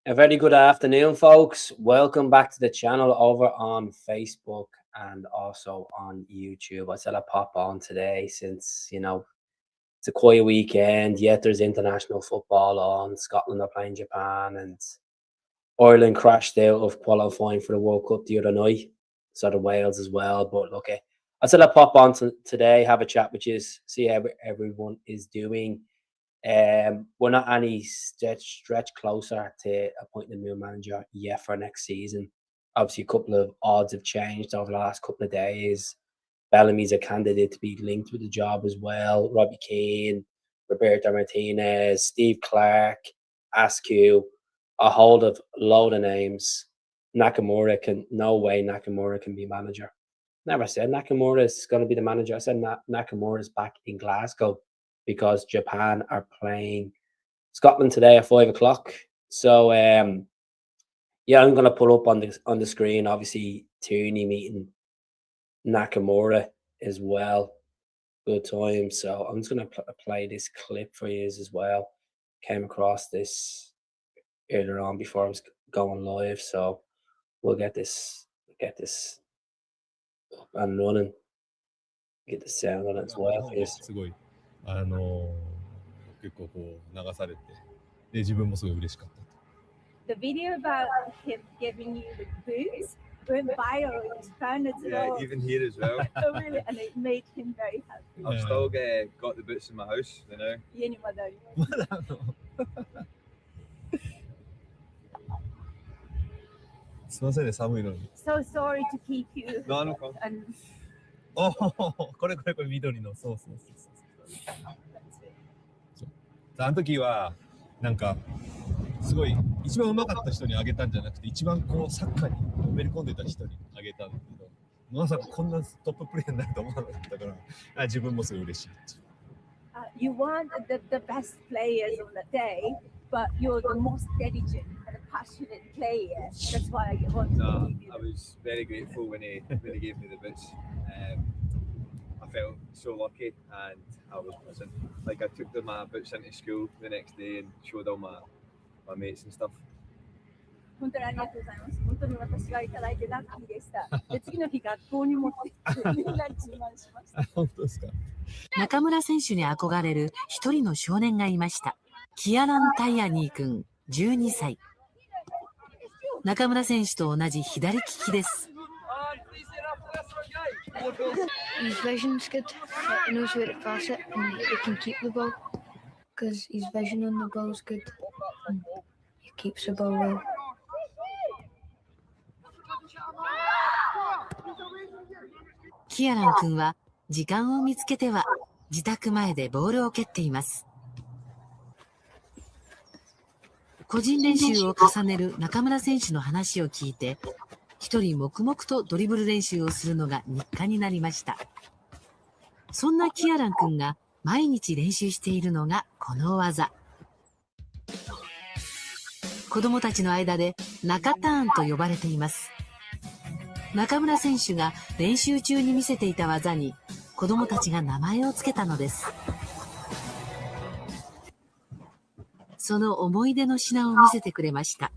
A very good afternoon, folks. Welcome back to the channel over on Facebook and also on YouTube. I said I'd pop on today since, it's a quiet weekend, yet there's international football on. Scotland are playing Japan and Ireland crashed out of qualifying for the World Cup the other night. So did Wales as well. But look, I said I'd pop on today, have a chat with you, see how everyone is doing. We're not any stretch closer to appointing a new manager yet for next season. Obviously, a couple of odds have changed over the last couple of days. Bellamy's a candidate to be linked with the job as well. Robbie Keane, Roberto Martinez, Steve Clark, Askew, a whole load of names. No way Nakamura can be manager. Never said Nakamura is going to be the manager. I said Nakamura is back in Glasgow because Japan are playing Scotland today at 5 o'clock. So yeah, I'm going to pull up on the screen, obviously, Tierney meeting Nakamura as well. Good time. So I'm just going to play this clip for you as well. Came across this earlier on before I was going live. So we'll get this up and running. Get the sound on it as well. すごい結構こう流されて、で自分もすごい嬉しかった。The video about him giving you the boots went viral in Japan as well. Yeah, even here as well. Oh, really? And it made him very happy. I've still got the boots in my house, you know. 家にまだありまだあのすみませんね、寒いのに。So sorry to keep you. No, no problem. And おこれ緑の、そう。あの時はなんかすごい一番上手かった人にあげたんじゃなくて、一番こうサッカーにのめり込んでた人にあげたんだけど、まさかこんなトッププレーになると思わなかったから、自分もすごい嬉しい。you want the best players on the day, but you're the most diligent and passionate player. That's why I want to give you. I was very grateful when he gave me the boots. I felt so lucky, and I was like I took my boots into school the next day and showed all my mates and stuff. 本当にありがとうございます。本当に私がいただいてラッキーでした。で、次の日学校に持って行ってみんなに自慢しました。本当ですか。中村選手に憧れる一人の少年がいました。キアラン・タイアニー君、12歳。中村選手と同じ左利きです。His vision's good. He knows where to pass it and he can keep the ball because his vision on the ball is good. And he keeps the ball well. キアラン君は時間を見つけては自宅前でボールを蹴っています。個人練習を重ねる中村選手の話を聞いて、一人黙々とドリブル練習をするのが日課になりました。そんなキアラン君が毎日練習しているのがこの技。子供たちの間で中ターンと呼ばれています。中村選手が練習中に見せていた技に子供たちが名前をつけたのです。その思い出の品を見せてくれました。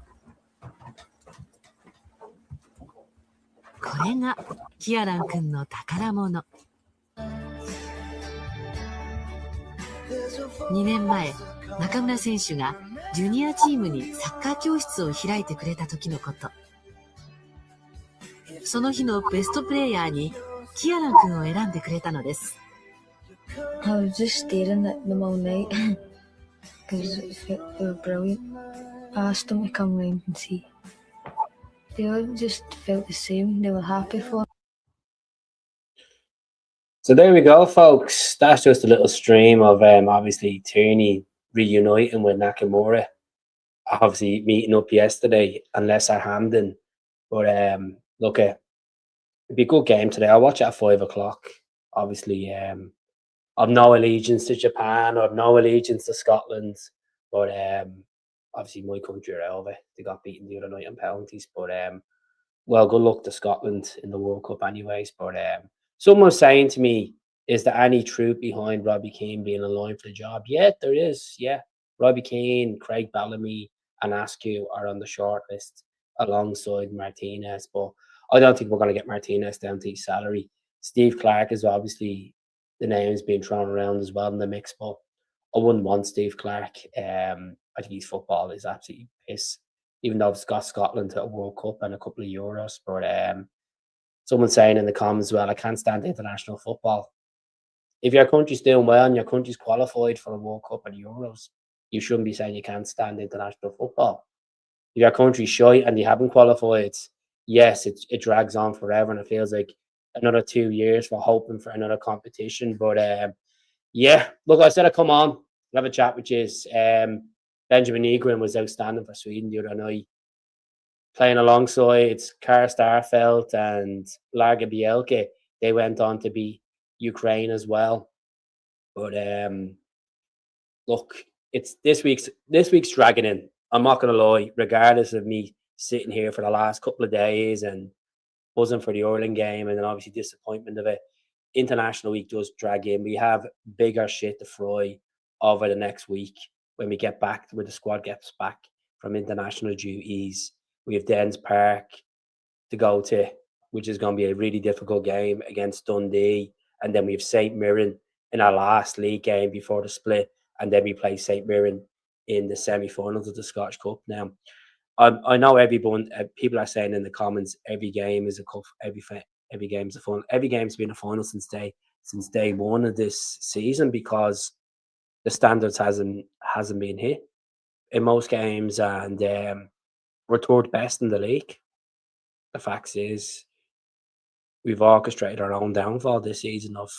これがキアラン君の宝物。2年前、中村選手がジュニアチームにサッカー教室を開いてくれた時のこと。その日のベストプレイヤーにキアラン君を選んでくれたのです。I was just staring at them all night because they were brilliant. I asked them to come round and see. They all just felt the same. They were happy for me. So there we go, folks. That's just a little stream of obviously Tierney reuniting with Nakamura. Obviously meeting up yesterday and HAMPDEN. But look, it'd be a good game today. I'll watch it at 5 o'clock. Obviously, I've no allegiance to Japan. I've no allegiance to Scotland. But obviously my country are over. They got beaten the other night on penalties. But well, good luck to Scotland in the World Cup anyways. But someone was saying to me, is there any truth behind Robbie Keane being in line for the job? Yeah, there is. Yeah. Robbie Keane, Craig Bellamy, and Askew are on the short list alongside Martinez. But I don't think we're going to get Martinez down to his salary. Steve Clark is obviously the name's being thrown around as well in the mix, but I wouldn't want Steve Clark. I think his football is absolutely piss, even though it's got Scotland to a World Cup and a couple of Euros. But someone's saying in the comments, well, I can't stand international football. If your country's doing well and your country's qualified for a World Cup and Euros, you shouldn't be saying you can't stand international football. If your country's shy and you haven't qualified, yes, it drags on forever and it feels like another 2 years for hoping for another competition. But yeah, look, I said I'd come on, have a chat with you. Benjamin Nygren was outstanding for Sweden the other night, playing alongside Kara Starfelt and Larga Bielke. They went on to beat Ukraine as well. But look, it's this week's dragging in. I'm not gonna lie, regardless of me sitting here for the last couple of days and buzzing for the Ireland game and then obviously disappointment of it. International week does drag in. We have bigger shit to fry over the next week when we get back, when the squad gets back from international duties. We have Dens Park to go to, which is going to be a really difficult game against Dundee. And then we have St. Mirren in our last league game before the split. And then we play St. Mirren in the semi-finals of the Scottish Cup. Now, I know everyone, people are saying in the comments, every game is a cup, every game's a final. Every game's been a final since day one of this season because the standards hasn't been hit in most games, and we're third best in the league. The fact is, we've orchestrated our own downfall this season of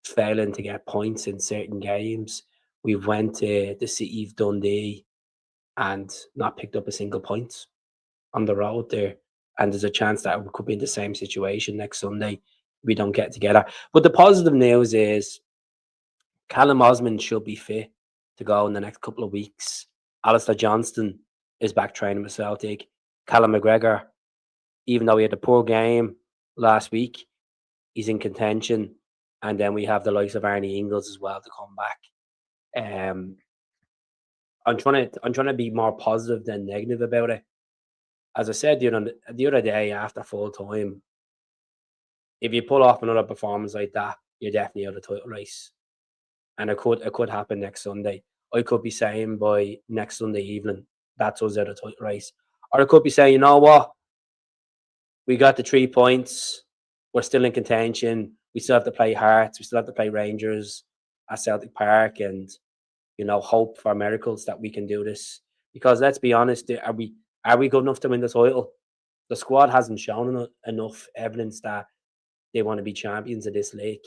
failing to get points in certain games. We went to the city of Dundee and not picked up a single point on the road there. And there's a chance that we could be in the same situation next Sunday. We don't get together. But the positive news is Callum Osmond should be fit to go in the next couple of weeks. Alistair Johnston is back training with Celtic. Callum McGregor, even though he had a poor game last week, he's in contention. And then we have the likes of Arnie Ingles as well to come back. I'm trying to be more positive than negative about it. As I said the other day after full time, if you pull off another performance like that, you're definitely out of the title race. And it could happen next Sunday. I could be saying by next Sunday evening, that's us out of the title race. Or I could be saying, you know what? We got the 3 points. We're still in contention. We still have to play Hearts. We still have to play Rangers at Celtic Park and, hope for miracles that we can do this. Because let's be honest, are we good enough to win the title? The squad hasn't shown enough evidence that they want to be champions of this league.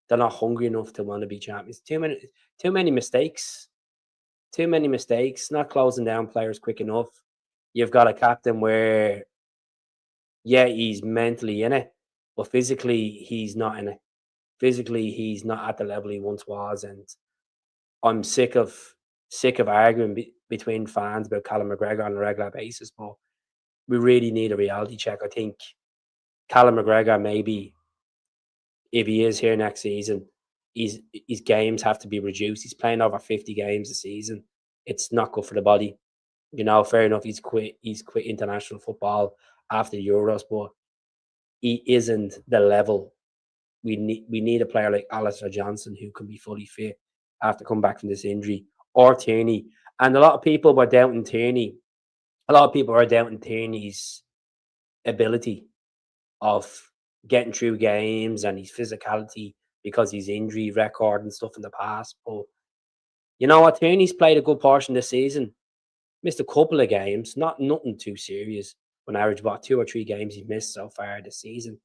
They're not hungry enough to want to be champions. Too many mistakes. Too many mistakes. Not closing down players quick enough. You've got a captain where, yeah, he's mentally in it, but physically he's not in it. Physically, he's not at the level he once was, and I'm sick of arguing between fans about Callum McGregor on a regular basis. But we really need a reality check. I think Callum McGregor, maybe if he is here next season, his games have to be reduced. He's playing over 50 games a season. It's not good for the body. Fair enough. He's quit international football after the Euros, but he isn't the level. We need a player like Alistair Johnson who can be fully fit after coming back from this injury, or Tierney. And a lot of people were doubting Tierney. A lot of people are doubting Tierney's ability of getting through games and his physicality because his injury record and stuff in the past. But you know what? Tierney's played a good portion this season. Missed a couple of games, nothing too serious. On average, about 2 or 3 games he's missed so far this season.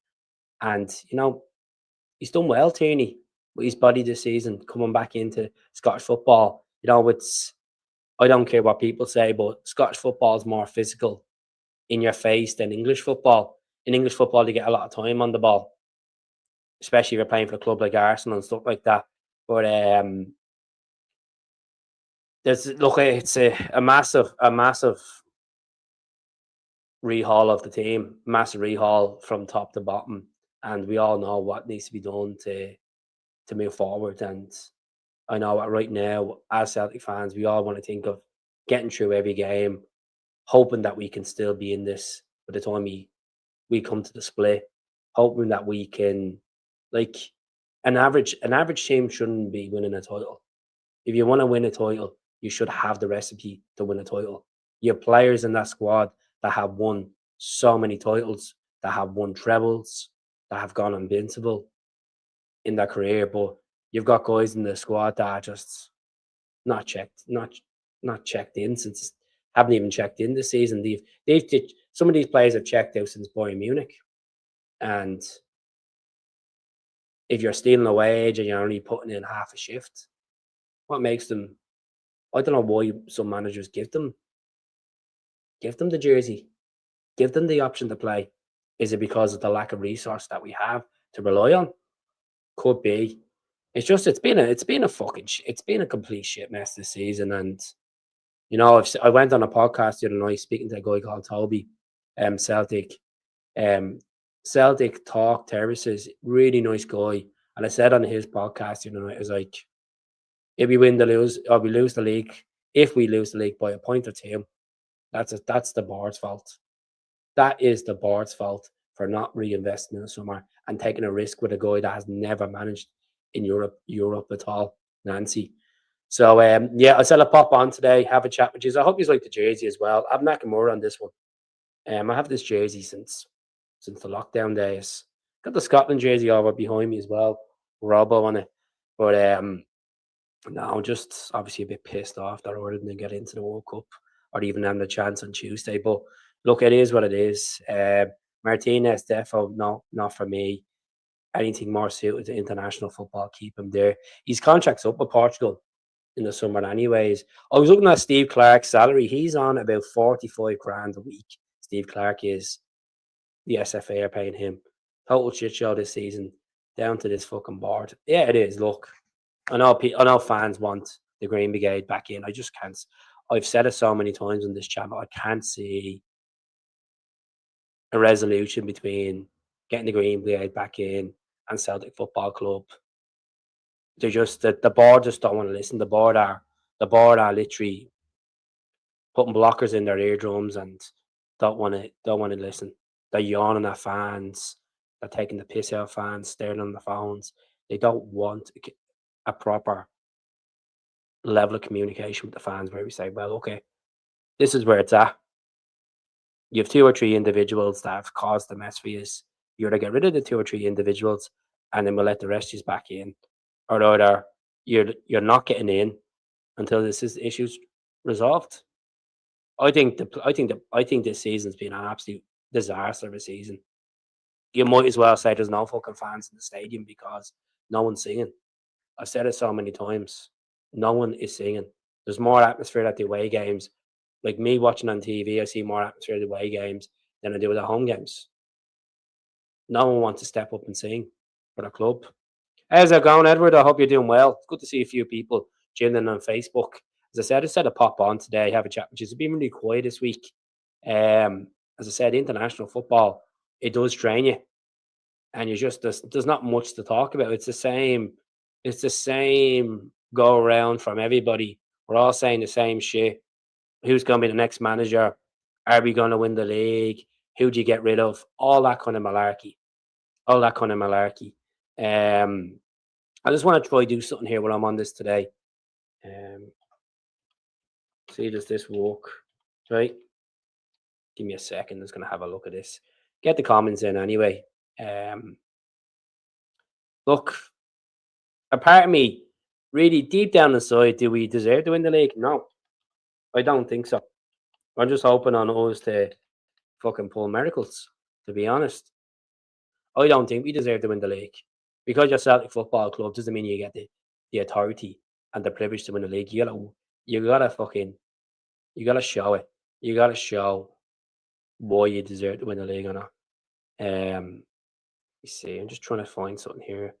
And, he's done well, Tierney, with his body this season, coming back into Scottish football. I don't care what people say, but Scottish football is more physical in your face than English football. In English football, you get a lot of time on the ball, especially if you're playing for a club like Arsenal and stuff like that. But it's a massive rehaul of the team, massive rehaul from top to bottom, and we all know what needs to be done to move forward. And I know that right now, as Celtic fans, we all want to think of getting through every game, hoping that we can still be in this by the time we come to the split, hoping that we can, like, an average team shouldn't be winning a title. If you want to win a title, you should have the recipe to win a title. You have players in that squad that have won so many titles, that have won trebles, that have gone invincible in their career, but you've got guys in the squad that are just not checked in since haven't even checked in this season. Some of these players have checked out since Bayern Munich, and if you're stealing a wage and you're only putting in half a shift, what makes them? I don't know why some managers give them the jersey, give them the option to play. Is it because of the lack of resource that we have to rely on? Could be. It's just it's been a complete shit mess this season, and you know I went on a podcast the other night speaking to a guy called Toby, Celtic, Celtic Talk Terraces, really nice guy, and I said on his podcast, you know, it was like, if we win the lose or we lose the league, if we lose the league by a point or two, that's the board's fault. That is the board's fault for not reinvesting in the summer and taking a risk with a guy that has never managed in Europe at all, Nancy. So yeah, I said I'll pop on today, have a chat with you. I hope you like the jersey as well. I have Nakamura on this one. I have this jersey since the lockdown days. Got the Scotland jersey over behind me as well, Robbo on it. But no, I'm just obviously a bit pissed off that I didn't get into the World Cup or even have the chance on Tuesday. But look, it is what it is. Martinez, defo, no, not for me. Anything more suited to international football, keep him there. His contract's up with Portugal in the summer anyways. I was looking at Steve Clark's salary. He's on about 45 grand a week. Steve Clark is. The SFA are paying him. Total shit show this season. Down to this fucking board. Yeah, it is. Look, I know fans want the Green Brigade back in. I just can't. I've said it so many times on this channel. I can't see a resolution between getting the Green Brigade back in and Celtic Football Club. They're just the board just don't want to listen. The board are literally putting blockers in their eardrums and don't want to listen. They're yawning at fans. They're taking the piss out of fans, staring on the phones. They don't want a proper level of communication with the fans where we say, well, okay, this is where it's at. You have 2 or 3 individuals that have caused the mess for you. You either get rid of the 2 or 3 individuals and then we'll let the rest of you back in. Or either you're not getting in until this issue's resolved. I think this season's been an absolute disaster of a season. You might as well say there's no fucking fans in the stadium because no one's singing. I've said it so many times. No one is singing. There's more atmosphere at the away games. Like me watching on TV, I see more atmosphere at the away games than I do at the home games. No one wants to step up and sing for the club. How's it going, Edward? I hope you're doing well. It's good to see a few people tuning in on Facebook. As I said, I said I'd pop on today, have a chat, which has been really quiet this week. As I said, international football, it does train you. And you just there's not much to talk about. It's the same go around from everybody. We're all saying the same shit. Who's going to be the next manager? Are we going to win the league? Who do you get rid of? All that kind of malarkey. I just want to try do something here while I'm on this today. See, does this work? Right? Give me a second. I'm just going to have a look at this. Get the comments in anyway. Look, a part of me, really deep down inside, do we deserve to win the league? No, I don't think so. I'm just hoping on us to fucking pull miracles, to be honest. I don't think we deserve to win the league. Because you're Celtic Football Club doesn't mean you get the authority and the privilege to win the league. You gotta show it. You gotta show why you deserve to win the league or not. Let me see. I'm just trying to find something here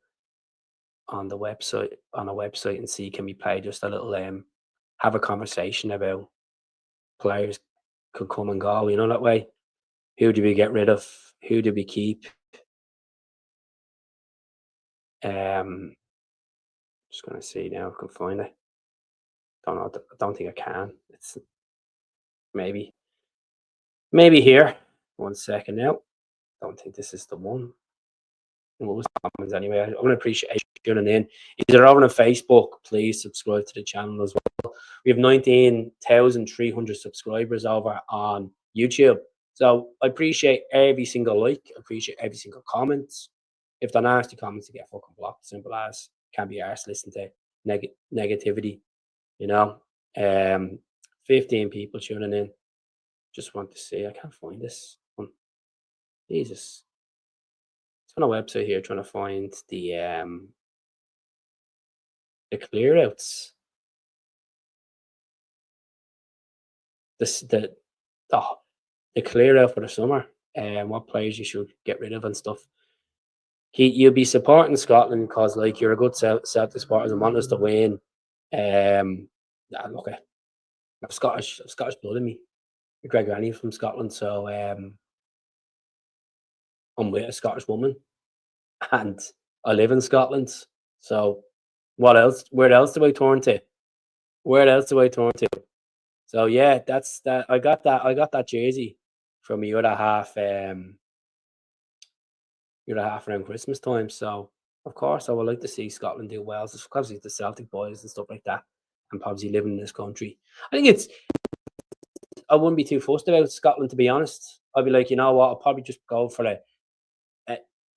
on the website and see, can we play just a little have a conversation about players could come and go, you know, that way. Who do we get rid of? Who do we keep? Just gonna see now if I can find it. I don't think I can. Maybe here. 1 second now. Don't think this is the one. Most comments anyway. I want to appreciate you tuning in. If you're over on Facebook, please subscribe to the channel as well. We have 19,300 subscribers over on YouTube. So I appreciate every single like, I appreciate every single comment. If they're nasty comments, to get fucking blocked. Simple as. Can't be arsed listening to negativity, you know. 15 people tuning in. Just want to see. I can't find this one. Jesus. On a website here trying to find the clear outs. The clear out for the summer and what players you should get rid of and stuff. You'll be supporting Scotland because like you're a good Celtic supporters and want us to win. Look, I've Scottish blood in me. Greg Rennie from Scotland, so I'm with a Scottish woman. And I live in Scotland, so what else? Where else do I turn to? So yeah, that's that. I got that jersey from the other half. Around Christmas time. So of course, I would like to see Scotland do well. It's because the Celtic boys and stuff like that, and probably living in this country. I think I wouldn't be too fussed about Scotland, to be honest. I'd be like, you know what? I'll probably just go for a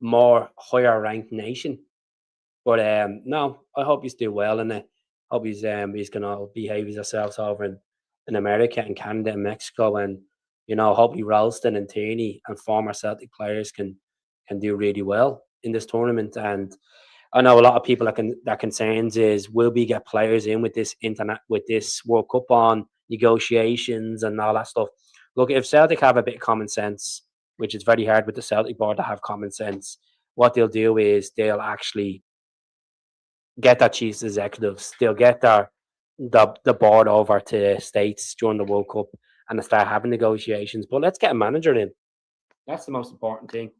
more higher ranked nation. But no, I hope he's do well in it. Hope he's gonna behave himself over in America and Canada and Mexico, and you know, hopefully Ralston and Tierney and former Celtic players can do really well in this tournament. And I know a lot of people that concerns is, will we get players in with this World Cup on negotiations and all that stuff? Look, if Celtic have a bit of common sense, which is very hard with the Celtic board to have common sense, what they'll do is they'll actually get their chief executives, they'll get the board over to the States during the World Cup and start having negotiations. But let's get a manager in. That's the most important thing.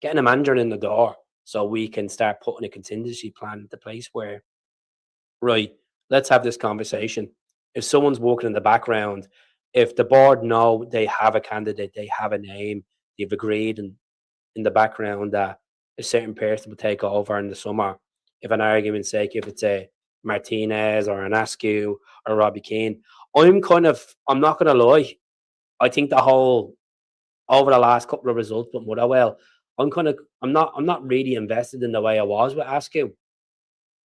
Getting a manager in the door so we can start putting a contingency plan into place where, right, let's have this conversation. If someone's working in the background, if the board know they have a candidate, they have a name, they've agreed in the background that a certain person will take over in the summer. If an argument's sake, if it's a Martinez or an Askew or Robbie Keane, I'm not going to lie. I think over the last couple of results with Motherwell, I'm not really invested in the way I was with Askew.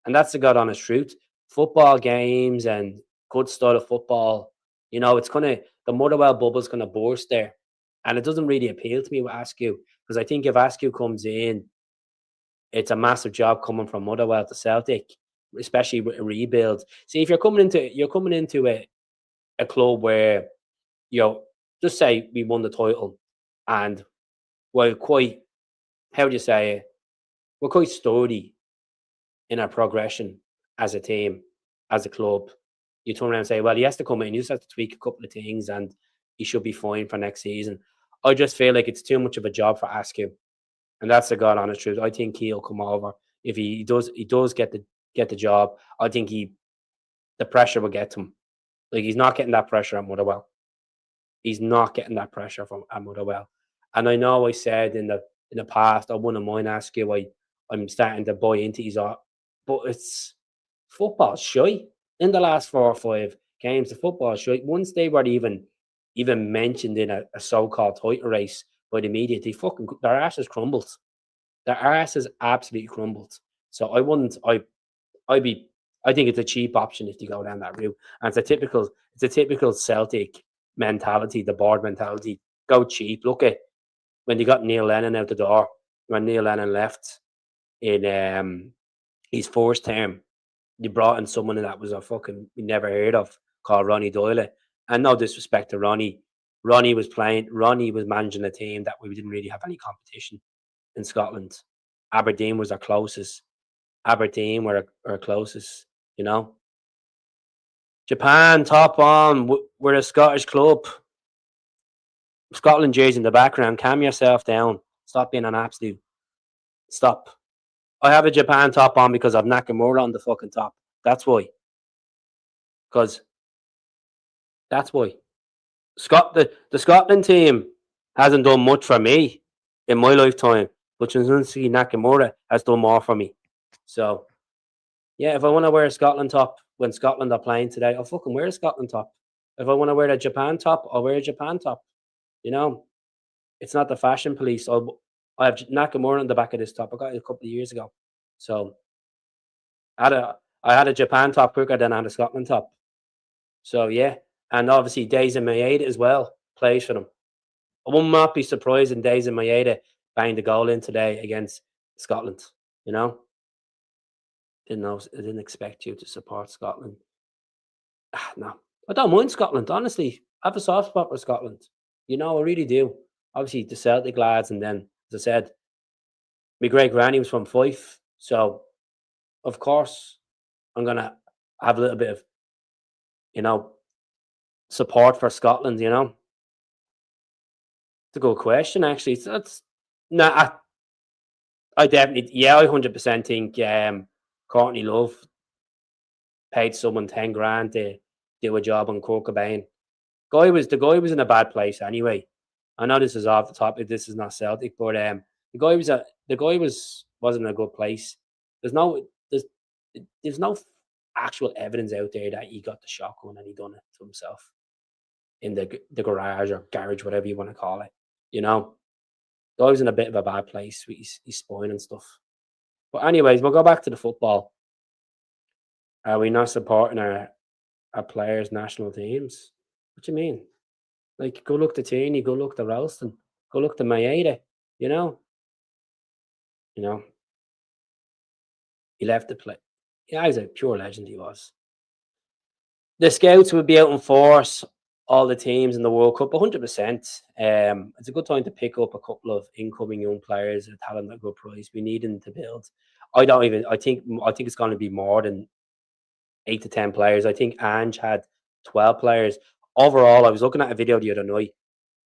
And that's the God honest truth. Football games and good style of football, you know, the Motherwell bubble's going to burst there. And it doesn't really appeal to me with Askew, because I think if Askew comes in, it's a massive job coming from Motherwell to Celtic, especially with a rebuild. See, if you're coming into a club where, you know, just say we won the title and we're quite, how do you say it? We're quite sturdy in our progression as a team, as a club. You turn around and say, well, he has to come in, you just have to tweak a couple of things and he should be fine for next season. I just feel like it's too much of a job for Askew. And that's the God honest truth. I think he'll come over. If he does get the job, I think the pressure will get to him. Like, he's not getting that pressure at Motherwell. He's not getting that pressure at Motherwell. And I know I said in the past, I wouldn't mind Askew. I'm starting to buy into his art. But it's football shy. In the last 4 or 5 games, the football shy. Once they were even mentioned in a so-called title race by the media, their asses crumbled. Their asses absolutely crumbled. So I think it's a cheap option if you go down that route. And it's a typical Celtic mentality, the board mentality. Go cheap. Look at when they got Neil Lennon out the door, when Neil Lennon left in his first term, they brought in someone that was we never heard of, called Ronnie Doyle. And no disrespect to Ronnie. Ronnie was managing a team that we didn't really have any competition in Scotland. Aberdeen was our closest. Aberdeen were our closest, you know. Japan, top on. We're a Scottish club. Scotland jersey in the background. Calm yourself down. Stop being an absolute. Stop. I have a Japan top on because I've Nakamura on the fucking top. That's why. That's why. The Scotland team hasn't done much for me in my lifetime, but Celtic Nakamura has done more for me. So yeah, if I want to wear a Scotland top when Scotland are playing today, I'll fucking wear a Scotland top. If I want to wear a Japan top, I'll wear a Japan top. You know, it's not the fashion police. I have Nakamura on the back of this top. I got it a couple of years ago. So I had a Japan top quicker than I had a Scotland top. So yeah, and obviously Days in Maeda as well plays for them. I will not be surprised in Days in Maeda banged the goal in today against Scotland. You know, I didn't expect you to support Scotland. No, I don't mind Scotland. Honestly, I have a soft spot for Scotland. You know, I really do. Obviously, the Celtic lads, and then as I said, my great granny was from Fife, so of course I'm gonna have a little bit of, you know, support for Scotland. You know, it's a good question actually. So that's nah. I definitely, yeah, I 100% think Courtney Love paid someone 10 grand to do a job on Kurt Cobain. The guy was in a bad place anyway. I know this is off the topic. This is not Celtic, but the guy wasn't in a good place. There's no actual evidence out there that he got the shotgun and he done it to himself in the garage or garage, whatever you want to call it. You know, the guy was in a bit of a bad place with his spine and stuff. But anyways, we'll go back to the football. Are we not supporting our players' national teams? What do you mean? Like, go look to Tierney, go look to Ralston, go look to Maeda, you know? You know? He left the play. Yeah, he's a pure legend, he was. The scouts would be out in force, all the teams in the World Cup, 100%. It's a good time to pick up a couple of incoming young players at talent at a good price. We need them to build. I think it's going to be more than 8 to 10 players. I think Ange had 12 players. Overall, I was looking at a video the other night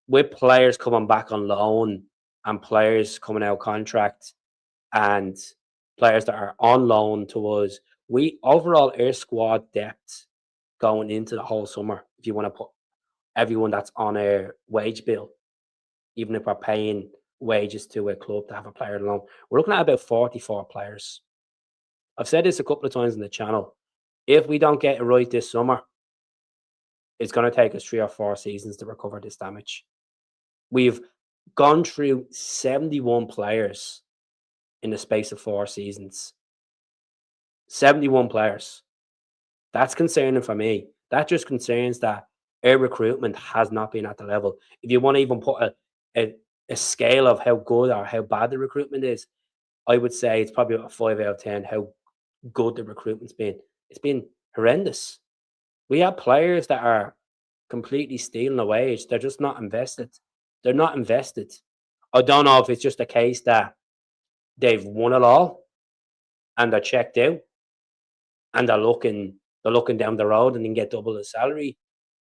with players coming back on loan and players coming out contract and players that are on loan to us. We overall our squad depth going into the whole summer, if you want to put everyone that's on a wage bill, even if we're paying wages to a club to have a player on loan, we're looking at about 44 players. I've said this a couple of times on the channel. If we don't get it right this summer, it's going to take us 3 or 4 seasons to recover this damage. We've gone through 71 players in the space of 4 seasons. 71 players. That's concerning for me. That just concerns that our recruitment has not been at the level. If you want to even put a scale of how good or how bad the recruitment is, I would say it's probably a 5 out of 10 how good the recruitment's been. It's been horrendous. We have players that are completely stealing a wage. They're just not invested. They're not invested. I don't know if it's just a case that they've won it all and they're checked out and they're looking down the road and then get double the salary,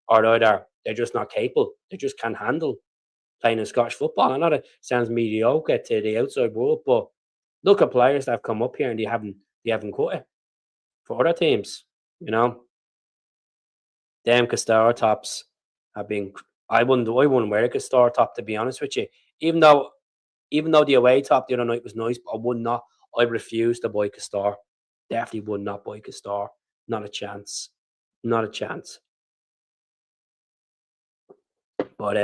or either they're just not capable. They just can't handle playing in Scottish football. I know that sounds mediocre to the outside world, but look at players that have come up here and they haven't cut it for other teams, you know. Them Castor tops have been. I wouldn't wear a Castor top, to be honest with you. Even though the away top the other night was nice, but I would not. I refuse to buy Castor. Definitely would not buy Castor. Not a chance. Not a chance. But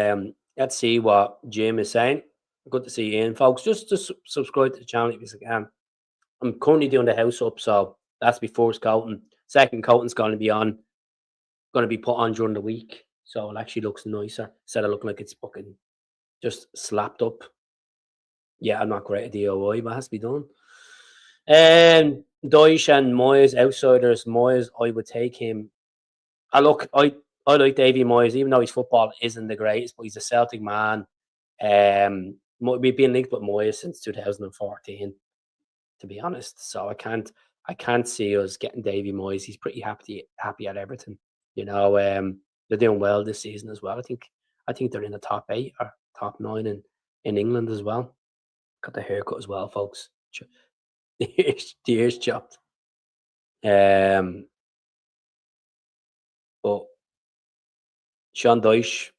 let's see what Jim is saying. Good to see you in, folks. Just subscribe to the channel if you can. I'm currently doing the house up, so that's my first coating. Second coating's going to be put on during the week, so it actually looks nicer instead of looking like it's fucking just slapped up. Yeah, I'm not great at DIY, but it has to be done. Deutsch and Moyes, outsiders. Moyes, I would take him. I like Davy Moyes, even though his football isn't the greatest, but he's a Celtic man. We've been linked with Moyes since 2014, to be honest. So I can't see us getting Davy Moyes. He's pretty happy at Everton. You know, they're doing well this season as well. I think they're in the top 8 or top 9 in England as well. Got the haircut as well, folks. The ears chopped. But Sean Dyche,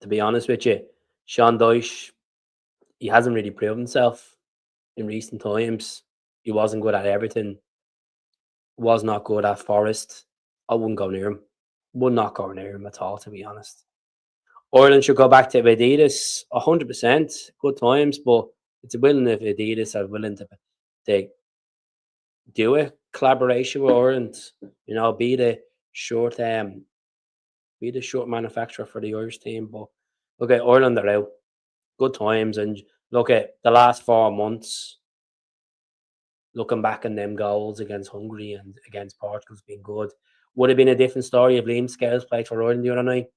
to be honest with you. Sean Dyche, he hasn't really proven himself in recent times. He wasn't good at everything. Was not good at Forest. I wouldn't go near him. Would not go near him at all, to be honest. Ireland should go back to Adidas 100%. Good times, but it's willing if Adidas are willing to do a collaboration with Ireland. You know, be the short manufacturer for the Irish team. But look at Ireland are out. Good times, and look at the last 4 months. Looking back on them goals against Hungary and against Portugal's been good. Would have been a different story if Liam Scales played for Ireland the other night.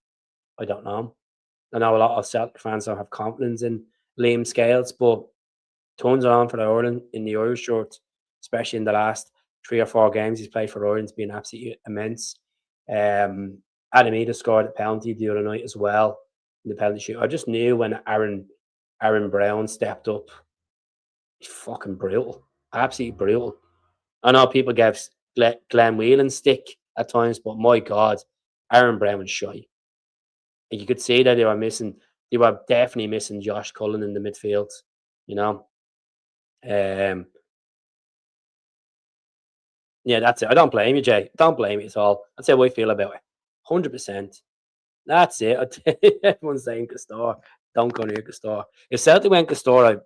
I don't know. I know a lot of Celtic fans don't have confidence in Liam Scales, but tons are on for the Ireland in the Irish shirt, especially in the last 3 or 4 games he's played for Ireland's been absolutely immense. Adam Eda scored a penalty the other night as well in the penalty shoot. I just knew when Aaron Brown stepped up, he's fucking brutal. Absolutely brutal. I know people gave Glenn Whelan stick at times, but my God, Aaron Brown was shy. You could see that they were definitely missing Josh Cullen in the midfield, you know. Yeah, that's it. I don't blame you, Jay. Don't blame you at all. That's how I feel about it. 100%. That's it. Everyone's saying Castor. Don't go near Castor. If Celtic went Castor,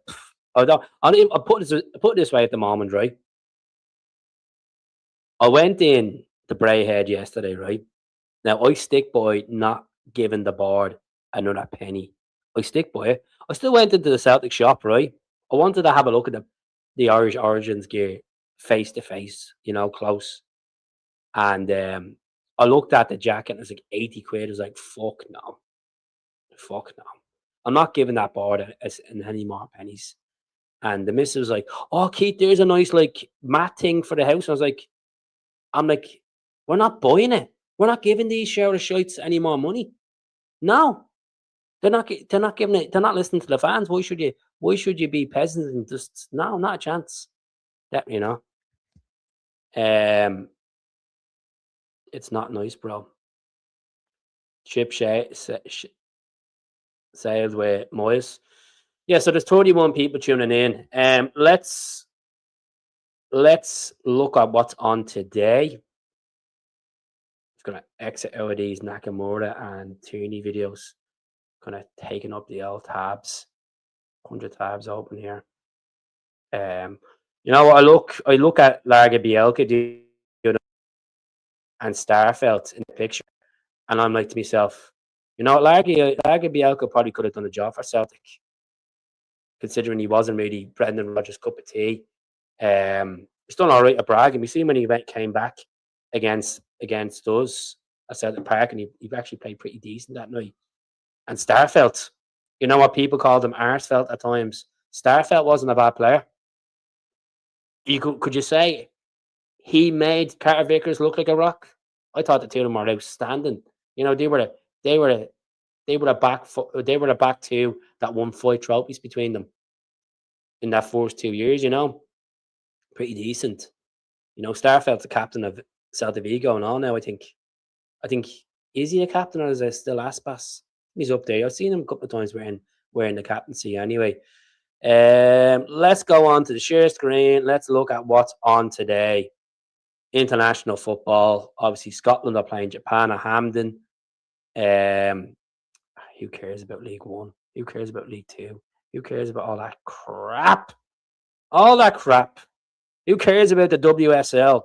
I put it this way at the moment, right? I went in the Brayhead yesterday, right? Now I stick by not giving the board another penny. I stick by it. I still went into the Celtic shop, right? I wanted to have a look at the Irish Origins gear face to face, you know, close. And I looked at the jacket and it was like 80 quid. I was like, fuck no. Fuck no. I'm not giving that board any more pennies. And the missus was like, oh, Keith, there's a nice like mat thing for the house. And I'm like, we're not buying it. We're not giving these share of shites any more money. No. They're not giving it. They're not listening to the fans. Why should you be peasants and just no, not a chance. That, you know. It's not nice, bro. Chip sailed with Moyes. Yeah, so there's 31 people tuning in. Let's look at what's on today. I'm gonna exit out of these Nakamura and Tierney videos. Kind of taking up the old tabs. 100 tabs open here. You know, I look at Larga Bielka and Starfelt in the picture, and I'm like to myself, you know, Larga Bielka probably could have done a job for Celtic, considering he wasn't really Brendan Rodgers' cup of tea. He's done all right at Bragg, and we see when he came back against us at Celtic Park, and he actually played pretty decent that night. And Starfelt, you know what people called him, Arsfelt at times. Starfelt wasn't a bad player. Could you say he made Carter Vickers look like a rock? I thought the two of them were outstanding. You know, they were a back two that won 5 trophies between them in that first 2 years. You know, pretty decent. You know, Starfelt's the captain of Celta Vigo and all now. I think is he a captain or is it still Aspas? He's up there. I've seen him a couple of times wearing the captaincy anyway. Let's go on to the share screen. Let's look at what's on today. International football. Obviously, Scotland are playing Japan at Hampden. Who cares about League One? Who cares about League Two? Who cares about all that crap? All that crap. Who cares about the WSL?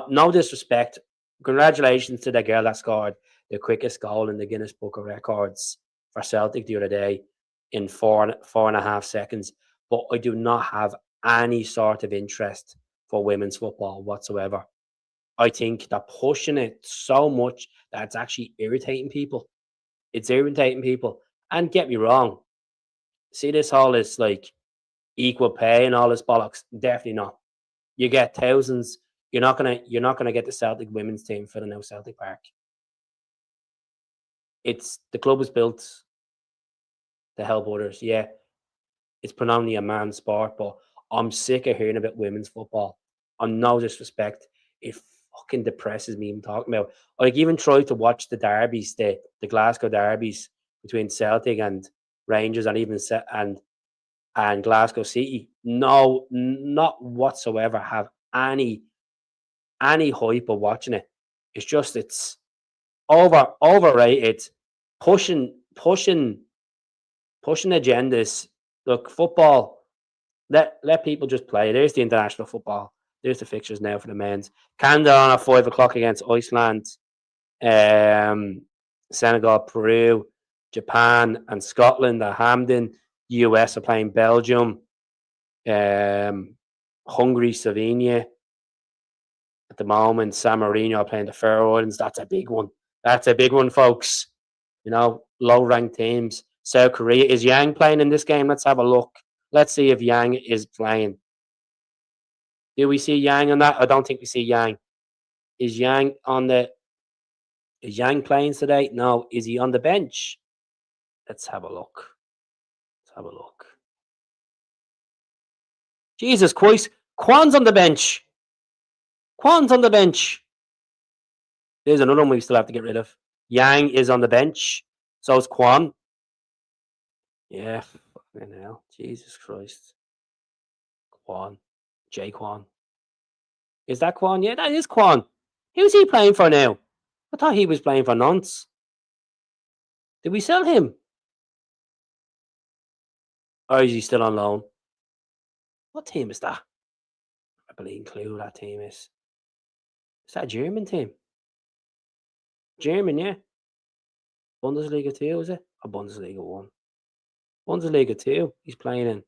No disrespect. Congratulations to the girl that scored the quickest goal in the Guinness Book of Records for Celtic the other day in 4.5 seconds. But I do not have any sort of interest for women's football whatsoever. I think they're pushing it so much that it's actually irritating people. It's irritating people. And get me wrong. See this all is like equal pay and all this bollocks. Definitely not. You get thousands. You're not gonna get the Celtic women's team filling out Celtic Park. The club was built to help others. Yeah, it's predominantly a man's sport, but I'm sick of hearing about women's football. On no disrespect, it fucking depresses me even talking about. I even tried to watch the derbies, the Glasgow derbies between Celtic and Rangers and even and Glasgow City. No, not whatsoever have any hype of watching it. It's just it's overrated, pushing agendas. Look, football. Let people just play. There's the international football. There's the fixtures now for the men's. Canada on at 5 o'clock against Iceland, Senegal, Peru, Japan, and Scotland at Hampden. US are playing Belgium, Hungary, Slovenia. At the moment, San Marino are playing the Faroe Islands. That's a big one. That's a big one, folks. You know, low-ranked teams. South Korea. Is Yang playing in this game? Let's have a look. Let's see if Yang is playing. Do we see Yang on that? I don't think we see Yang. Is Yang playing today? No. Is he on the bench? Let's have a look. Jesus Christ. Kwan's on the bench. There's another one we still have to get rid of. Yang is on the bench. So is Kwan. Yeah. Fucking hell. Jesus Christ. Kwan. Jay Kwan. Is that Kwan? Yeah, that is Kwan. Who's he playing for now? I thought he was playing for Nantes. Did we sell him? Or is he still on loan? What team is that? I believe clue that team is. Is that a German team? German, yeah. Bundesliga 2, is it? Or Bundesliga 1? Bundesliga 2 he's playing in.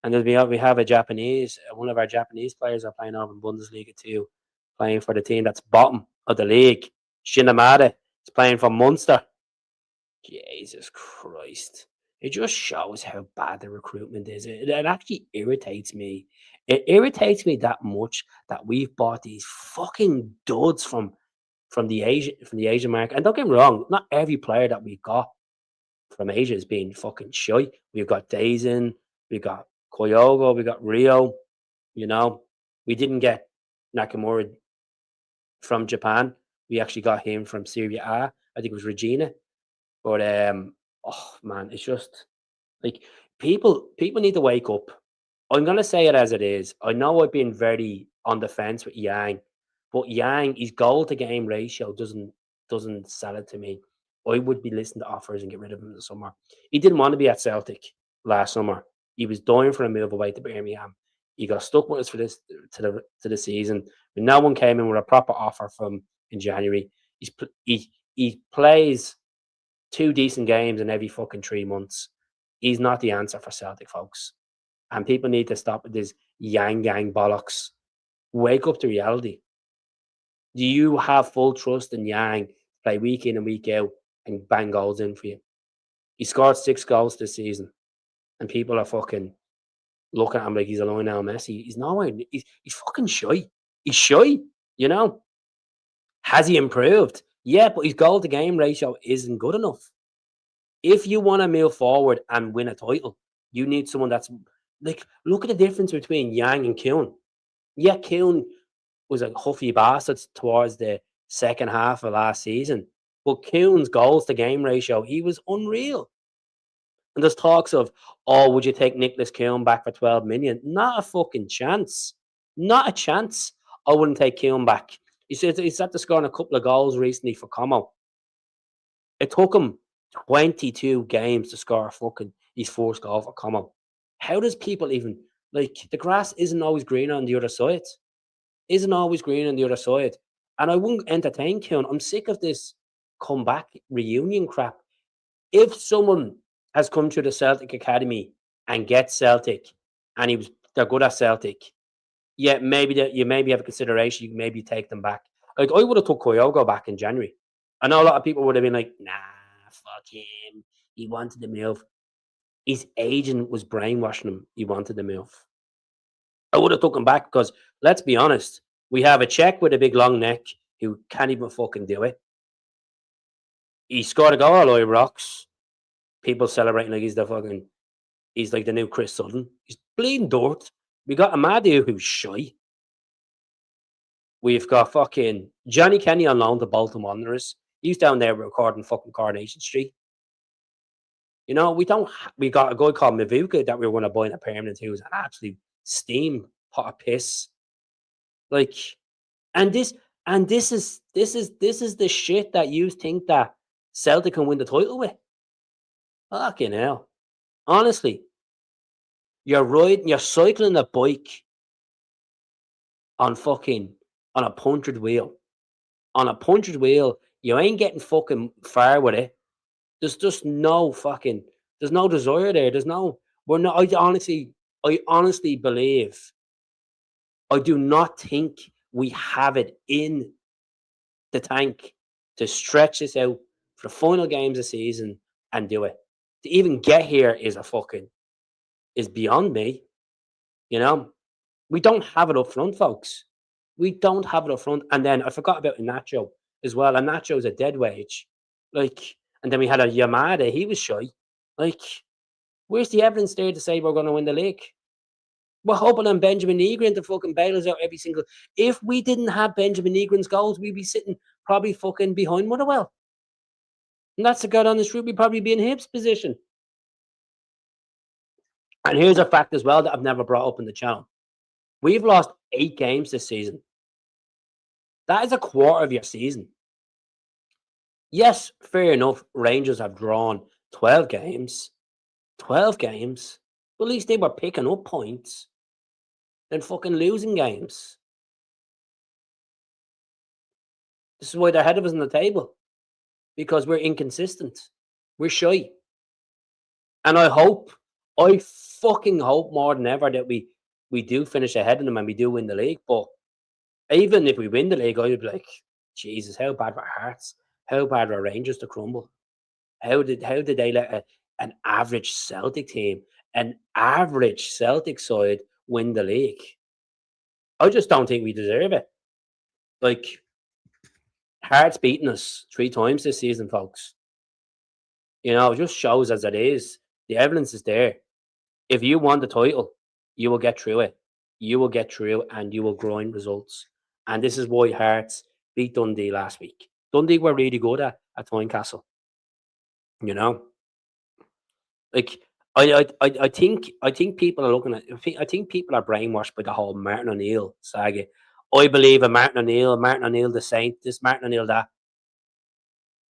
And then we have a Japanese, one of our Japanese players are playing over in Bundesliga 2, playing for the team that's bottom of the league. Shinamada is playing for Munster. Jesus Christ. It just shows how bad the recruitment is. It actually irritates me. It irritates me that much that we've bought these fucking duds from the Asian market. And don't get me wrong, not every player that we got from Asia is being fucking shy. We've got Dazen, we got Koyogo, we got Rio. You know, we didn't get Nakamura from Japan. We actually got him from Serie A. I think it was Regina. But oh man, it's just like people need to wake up. I'm gonna say it as it is. I know I've been very on the fence with Yang, but Yang, his goal to game ratio doesn't sell it to me. I would be listening to offers and get rid of him in the summer. He didn't want to be at Celtic last summer. He was dying for a move away to Birmingham. He got stuck with us for this to the season. When no one came in with a proper offer from in January, he plays 2 decent games in every fucking 3 months. He's not the answer for Celtic, folks. And people need to stop with this Yang gang bollocks. Wake up to reality. Do you have full trust in Yang to play week in and week out and bang goals in for you? He scored 6 goals this season. And people are fucking looking at him like he's a Lionel Messi. He's nowhere. He's fucking shy. He's shy, you know. Has he improved? Yeah, but his goal to game ratio isn't good enough. If you want to move forward and win a title, you need someone that's like, look at the difference between Yang and Kuhn. Yeah, Kuhn was a huffy bastard towards the second half of last season. But Kuhn's goals to game ratio, he was unreal. And there's talks of, oh, would you take Nicholas Kuhn back for 12 million? Not a fucking chance. Not a chance. I wouldn't take Kuhn back. He's after scoring a couple of goals recently for Como. It took him 22 games to score his first goal for Como. How does people even, like, the grass isn't always green on the other side. And I wouldn't entertain Kuhn. I'm sick of this comeback reunion crap. If someone has come to the Celtic Academy and gets Celtic, and they're good at Celtic, yeah, you maybe have a consideration. You maybe take them back. Like, I would have took Koyogo back in January. I know a lot of people would have been like, nah, fuck him. He wanted to move. His agent was brainwashing him. He wanted to move. I would have took him back because, let's be honest, we have a Czech with a big long neck who can't even fucking do it. He scored a goal at Ibrox. People celebrating like he's like the new Chris Sutton. He's bleeding dirt. We got Amadou who's shy. We've got fucking Johnny Kenny on loan to Bolton Wanderers. He's down there recording fucking Coronation Street. You know, we got a guy called Mavuka that we were going to buy in a permanent who was an absolute steam pot of piss. Like, and this is the shit that you think that Celtic can win the title with. Fucking hell. Honestly, you're cycling a bike on a punctured wheel. On a punctured wheel, you ain't getting fucking far with it. There's just there's no desire there. I honestly believe, I do not think we have it in the tank to stretch this out for the final games of the season and do it. To even get here is beyond me. You know, we don't have it up front, folks. We don't have it up front. And then I forgot about Nacho as well. And Nacho's a dead wage. Like, and then we had a Yamada. He was shy. Like, where's the evidence there to say we're going to win the league? We're hoping on Benjamin Egrin to fucking bail us out every single. If we didn't have Benjamin Egrin's goals, we'd be sitting probably fucking behind Motherwell. And that's the God on the street. We'd probably be in Hibs' position. And here's a fact as well that I've never brought up in the channel. We've lost 8 games this season. That is a quarter of your season. Yes, fair enough. Rangers have drawn 12 games. 12 games. But at least they were picking up points than fucking losing games. This is why they're ahead of us on the table. Because we're inconsistent. We're shy. And I fucking hope more than ever that we do finish ahead of them and we do win the league. But even if we win the league, I would be like, Jesus, how bad were Hearts? How bad were Rangers to crumble? How did they let an average Celtic team, an average Celtic side, win the league? I just don't think we deserve it. Like, Hearts beating us 3 times this season, folks. You know, it just shows as it is. The evidence is there. If you want the title, you will get through it. You will get through and you will grind results. And this is why Hearts beat Dundee last week. Dundee were really good at Tynecastle. You know? Like, I think people are looking at, I think people are brainwashed by the whole Martin O'Neill saga. I believe in Martin O'Neill the saint, this Martin O'Neill that.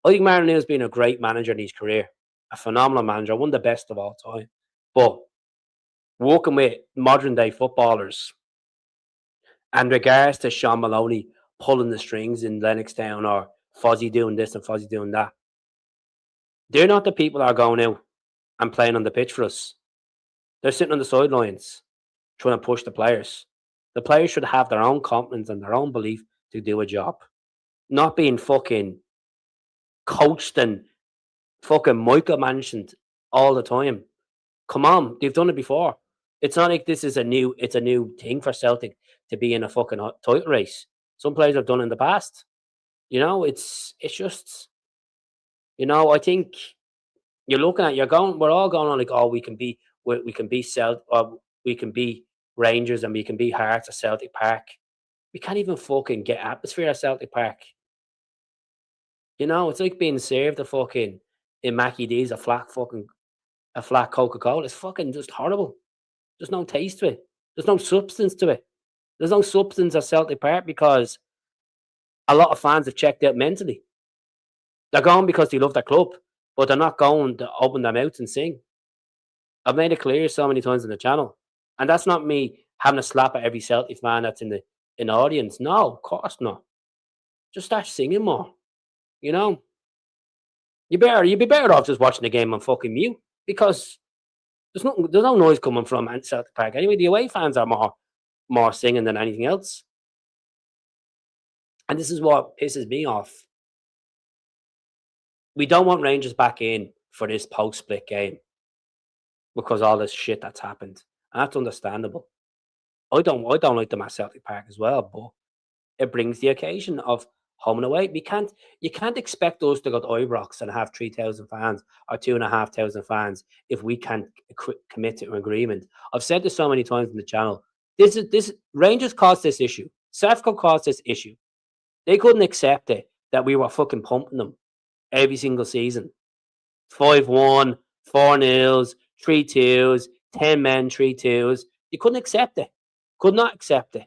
I think Martin O'Neill's been a great manager in his career. A phenomenal manager, one of the best of all time. But working with modern day footballers, and regards to Sean Maloney pulling the strings in Lennoxtown or Fozzie doing this and Fozzie doing that, they're not the people that are going out and playing on the pitch for us. They're sitting on the sidelines trying to push the players. The players should have their own confidence and their own belief to do a job. Not being fucking coached and fucking micromanaged all the time. Come on, they've done it before. It's not like this is a new thing for Celtic to be in a fucking title race. Some players have done it in the past. You know, it's just, you know, I think we're all going on like, oh, we can be Celtic, or we can be Rangers and we can be Hearts at Celtic Park. We can't even fucking get atmosphere at Celtic Park. You know, it's like being served a fucking in Mackie D's a flat Coca-Cola. It's fucking just horrible. There's no taste to it. There's no substance to it. There's no substance at Celtic Park because a lot of fans have checked out mentally. They're going because they love their club, but they're not going to open their mouths and sing. I've made it clear so many times on the channel. And that's not me having a slap at every Celtic fan that's in the audience. No, of course not. Just start singing more. You know? You'd be better off just watching the game on fucking mute because there's no noise coming from Celtic Park. Anyway, the away fans are more singing than anything else. And this is what pisses me off. We don't want Rangers back in for this post-split game because all this shit that's happened. And that's understandable. I don't like them at Celtic Park as well, but it brings the occasion of home and away. You can't expect us to go to Ibrox and have 3,000 fans or 2,500 fans if we can't commit to an agreement. I've said this so many times in the channel. This Rangers caused this issue. Sefco caused this issue. They couldn't accept it that we were fucking pumping them every single season. 5-1, 4-0s, 3-2s, 10 men, 3-2s. You couldn't accept it. Could not accept it.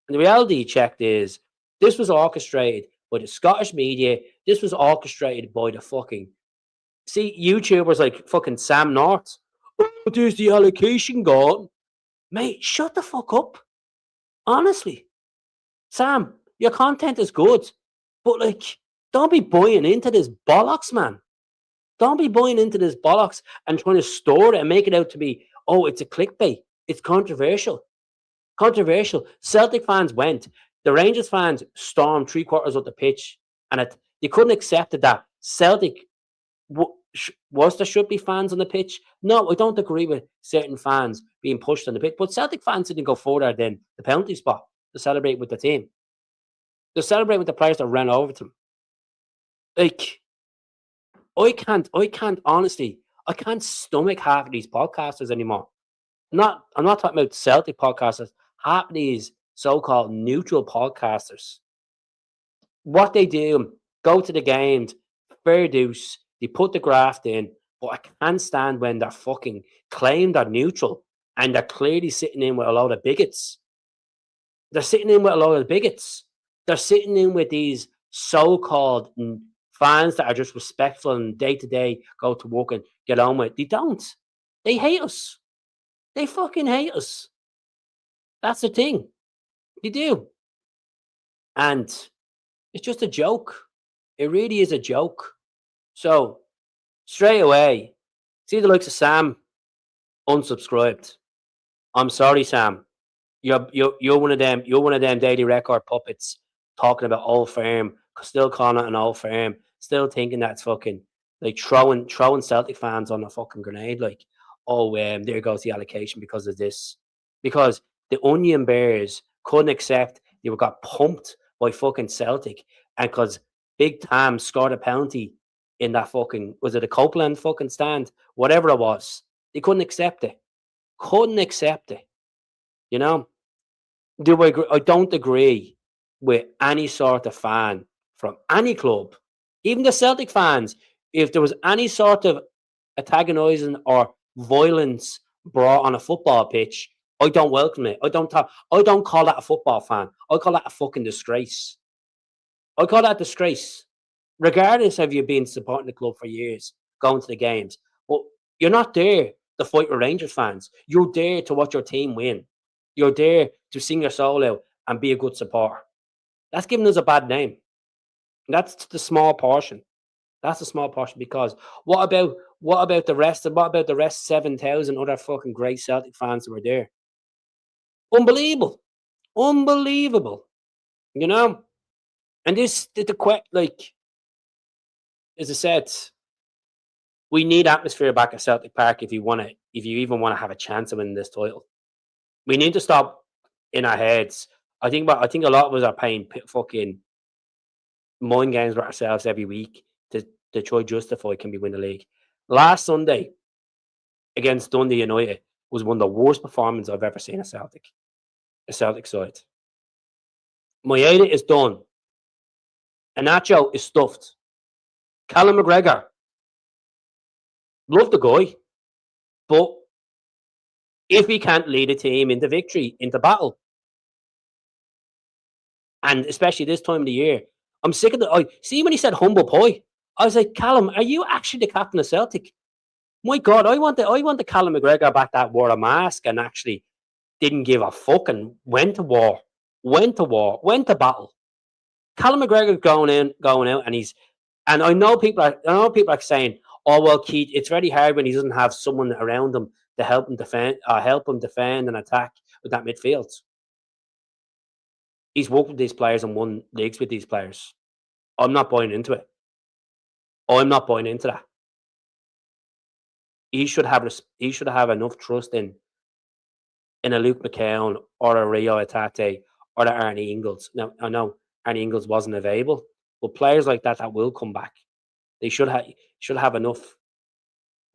And the reality check is this was orchestrated by the Scottish media. This was orchestrated by the fucking YouTubers like fucking Sam North. Oh, there's the allocation gone. Mate, shut the fuck up. Honestly. Sam, your content is good. But like, don't be buying into this bollocks, man. Don't be buying into this bollocks and trying to store it and make it out to be, oh, it's a clickbait. It's controversial. Controversial. Celtic fans went. The Rangers fans stormed 3/4 of the pitch, and they couldn't accept it that Celtic was there should be fans on the pitch. No, I don't agree with certain fans being pushed on the pitch, but Celtic fans didn't go further than the penalty spot to celebrate with the team. To celebrate with the players that ran over them. Like, I can't honestly, I can't stomach half of these podcasters anymore. I'm not talking about Celtic podcasters, half of these so-called neutral podcasters. What they do, go to the games, fair deuce, they put the graft in, but I can't stand when they're fucking claim they're neutral and they're clearly sitting in with a load of bigots. They're sitting in with a load of bigots. They're sitting in with these so-called fans that are just respectful and day-to-day go to work and get on with. They don't. They hate us. They fucking hate us. That's the thing. They do. And it's just a joke. It really is a joke. So, straight away, see the likes of Sam unsubscribed. I'm sorry, Sam. You're one of them. You're one of them Daily Record puppets talking about Old Firm, still calling it an Old Firm, still thinking that's fucking like throwing Celtic fans on a fucking grenade. Like, oh, there goes the allocation because of this. Because the Onion Bears couldn't accept they got pumped by fucking Celtic, and because Big Tam scored a penalty in that fucking, was it a Copeland fucking stand? Whatever it was, they couldn't accept it. Couldn't accept it. You know? Do I agree? I don't agree with any sort of fan from any club, even the Celtic fans. If there was any sort of antagonising or violence brought on a football pitch, I don't welcome it. I don't call that a football fan. I call that a fucking disgrace. I call that a disgrace. Regardless of you been supporting the club for years, going to the games, but you're not there to fight with Rangers fans. You're there to watch your team win. You're there to sing your soul out and be a good supporter. That's giving us a bad name. That's the small portion. That's a small portion, because what about the rest 7,000 other fucking great Celtic fans that were there? Unbelievable. Unbelievable. You know? And this like, as I said, we need atmosphere back at Celtic Park if you even want to have a chance of winning this title. We need to stop in our heads. I think a lot of us are playing fucking mind games with ourselves every week to try justify can we win the league. Last Sunday against Dundee United was one of the worst performances I've ever seen a Celtic side. Maeda is done. Anacho is stuffed. Callum McGregor, love the guy, but if he can't lead a team into victory, into battle, and especially this time of the year, I'm sick of the. See, when he said humble pie, I was like, Callum, are you actually the captain of Celtic? My God, I want the Callum McGregor back that wore a mask and actually didn't give a fuck and went to war, went to battle. Callum McGregor going out, and I know people are saying, oh well, Keith, it's very hard when he doesn't have someone around him to help him defend and attack with that midfield. He's worked with these players and won leagues with these players. I'm not buying into it. I'm not buying into that. He should have enough trust in a Luke McKeown or a Rio Atate or a Arnie Ingles. Now, I know Arnie Ingles wasn't available, but players like that will come back. They should have enough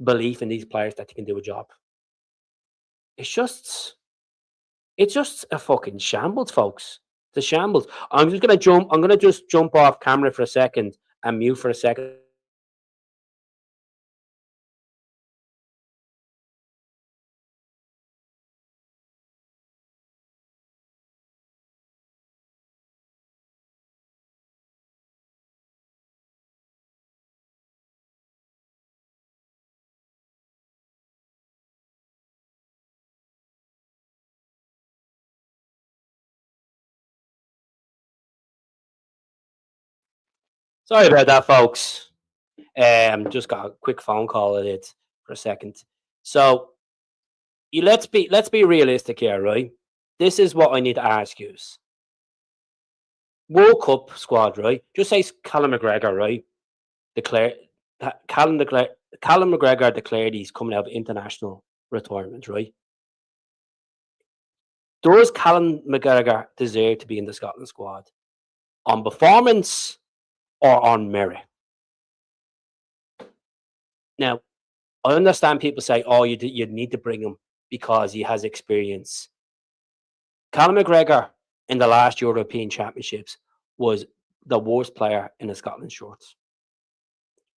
belief in these players that they can do a job. It's just a fucking shambles, folks. It's a shambles. I'm gonna just jump off camera for a second and mute for a second. Sorry about that, folks. Just got a quick phone call at it for a second. So let's be realistic here, right? This is what I need to ask you. World Cup squad, right? Just say Callum McGregor, right? Callum McGregor declared he's coming out of international retirement, right? Does Callum McGregor deserve to be in the Scotland squad on performance or on merit? Now, I understand people say, "Oh, you need to bring him because he has experience." Callum McGregor in the last European Championships was the worst player in the Scotland shorts.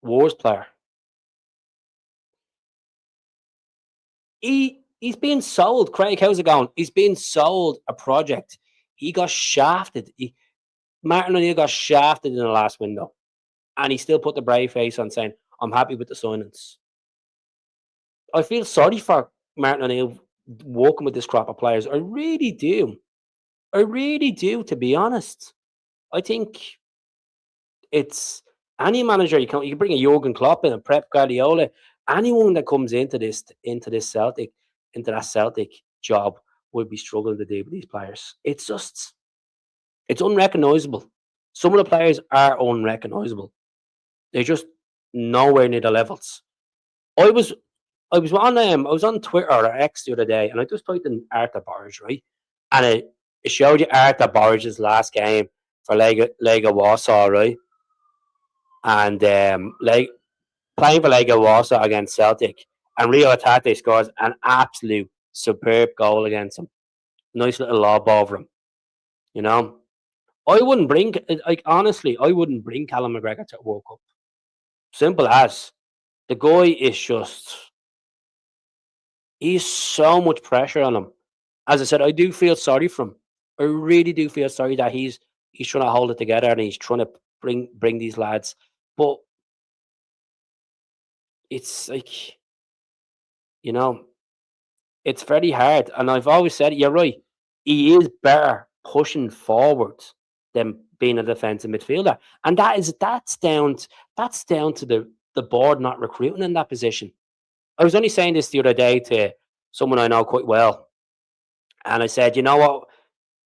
Worst player. He's being sold. Craig, how's it going? He's being sold a project. He got shafted. Martin O'Neill got shafted in the last window, and he still put the brave face on, saying, "I'm happy with the signings." I feel sorry for Martin O'Neill working with this crop of players. I really do. I really do, to be honest. I think it's any manager you can bring a Jurgen Klopp in, a Pep Guardiola, anyone that comes into that Celtic job would be struggling to deal with these players. It's unrecognizable. Some of the players are unrecognizable. They're just nowhere near the levels. I was on Twitter or X the other day, and I just typed in Arthur Borges, right? And it showed you Arthur Borges' last game for Lega Warsaw, right? And playing for Lega Warsaw against Celtic, and Rio Atate scores an absolute superb goal against him. Nice little lob over him. You know, I wouldn't bring honestly, I wouldn't bring Callum McGregor to a World Cup. Simple as. The guy is just he's so much pressure on him. As I said, I do feel sorry for him. I really do feel sorry that he's trying to hold it together and he's trying to bring these lads. But it's like, you know, it's very hard. And I've always said, you're right. He is better pushing forward than being a defensive midfielder. And that's down to the board not recruiting in that position. I was only saying this the other day to someone I know quite well. And I said, you know what?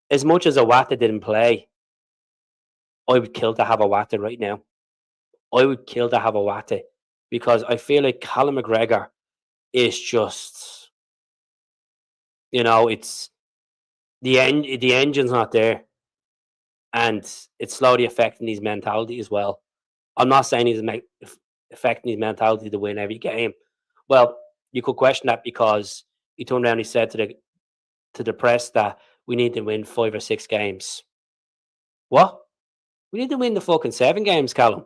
As much as Awata didn't play, I would kill to have Awata right now. I would kill to have Awata because I feel like Callum McGregor is just, it's the engine's not there, and it's slowly affecting his mentality as well. I'm not saying he's affecting his mentality to win every game. Well, you could question that because he turned around and he said to the press that we need to win 5 or 6 games. What? We need to win the fucking 7 games, Callum.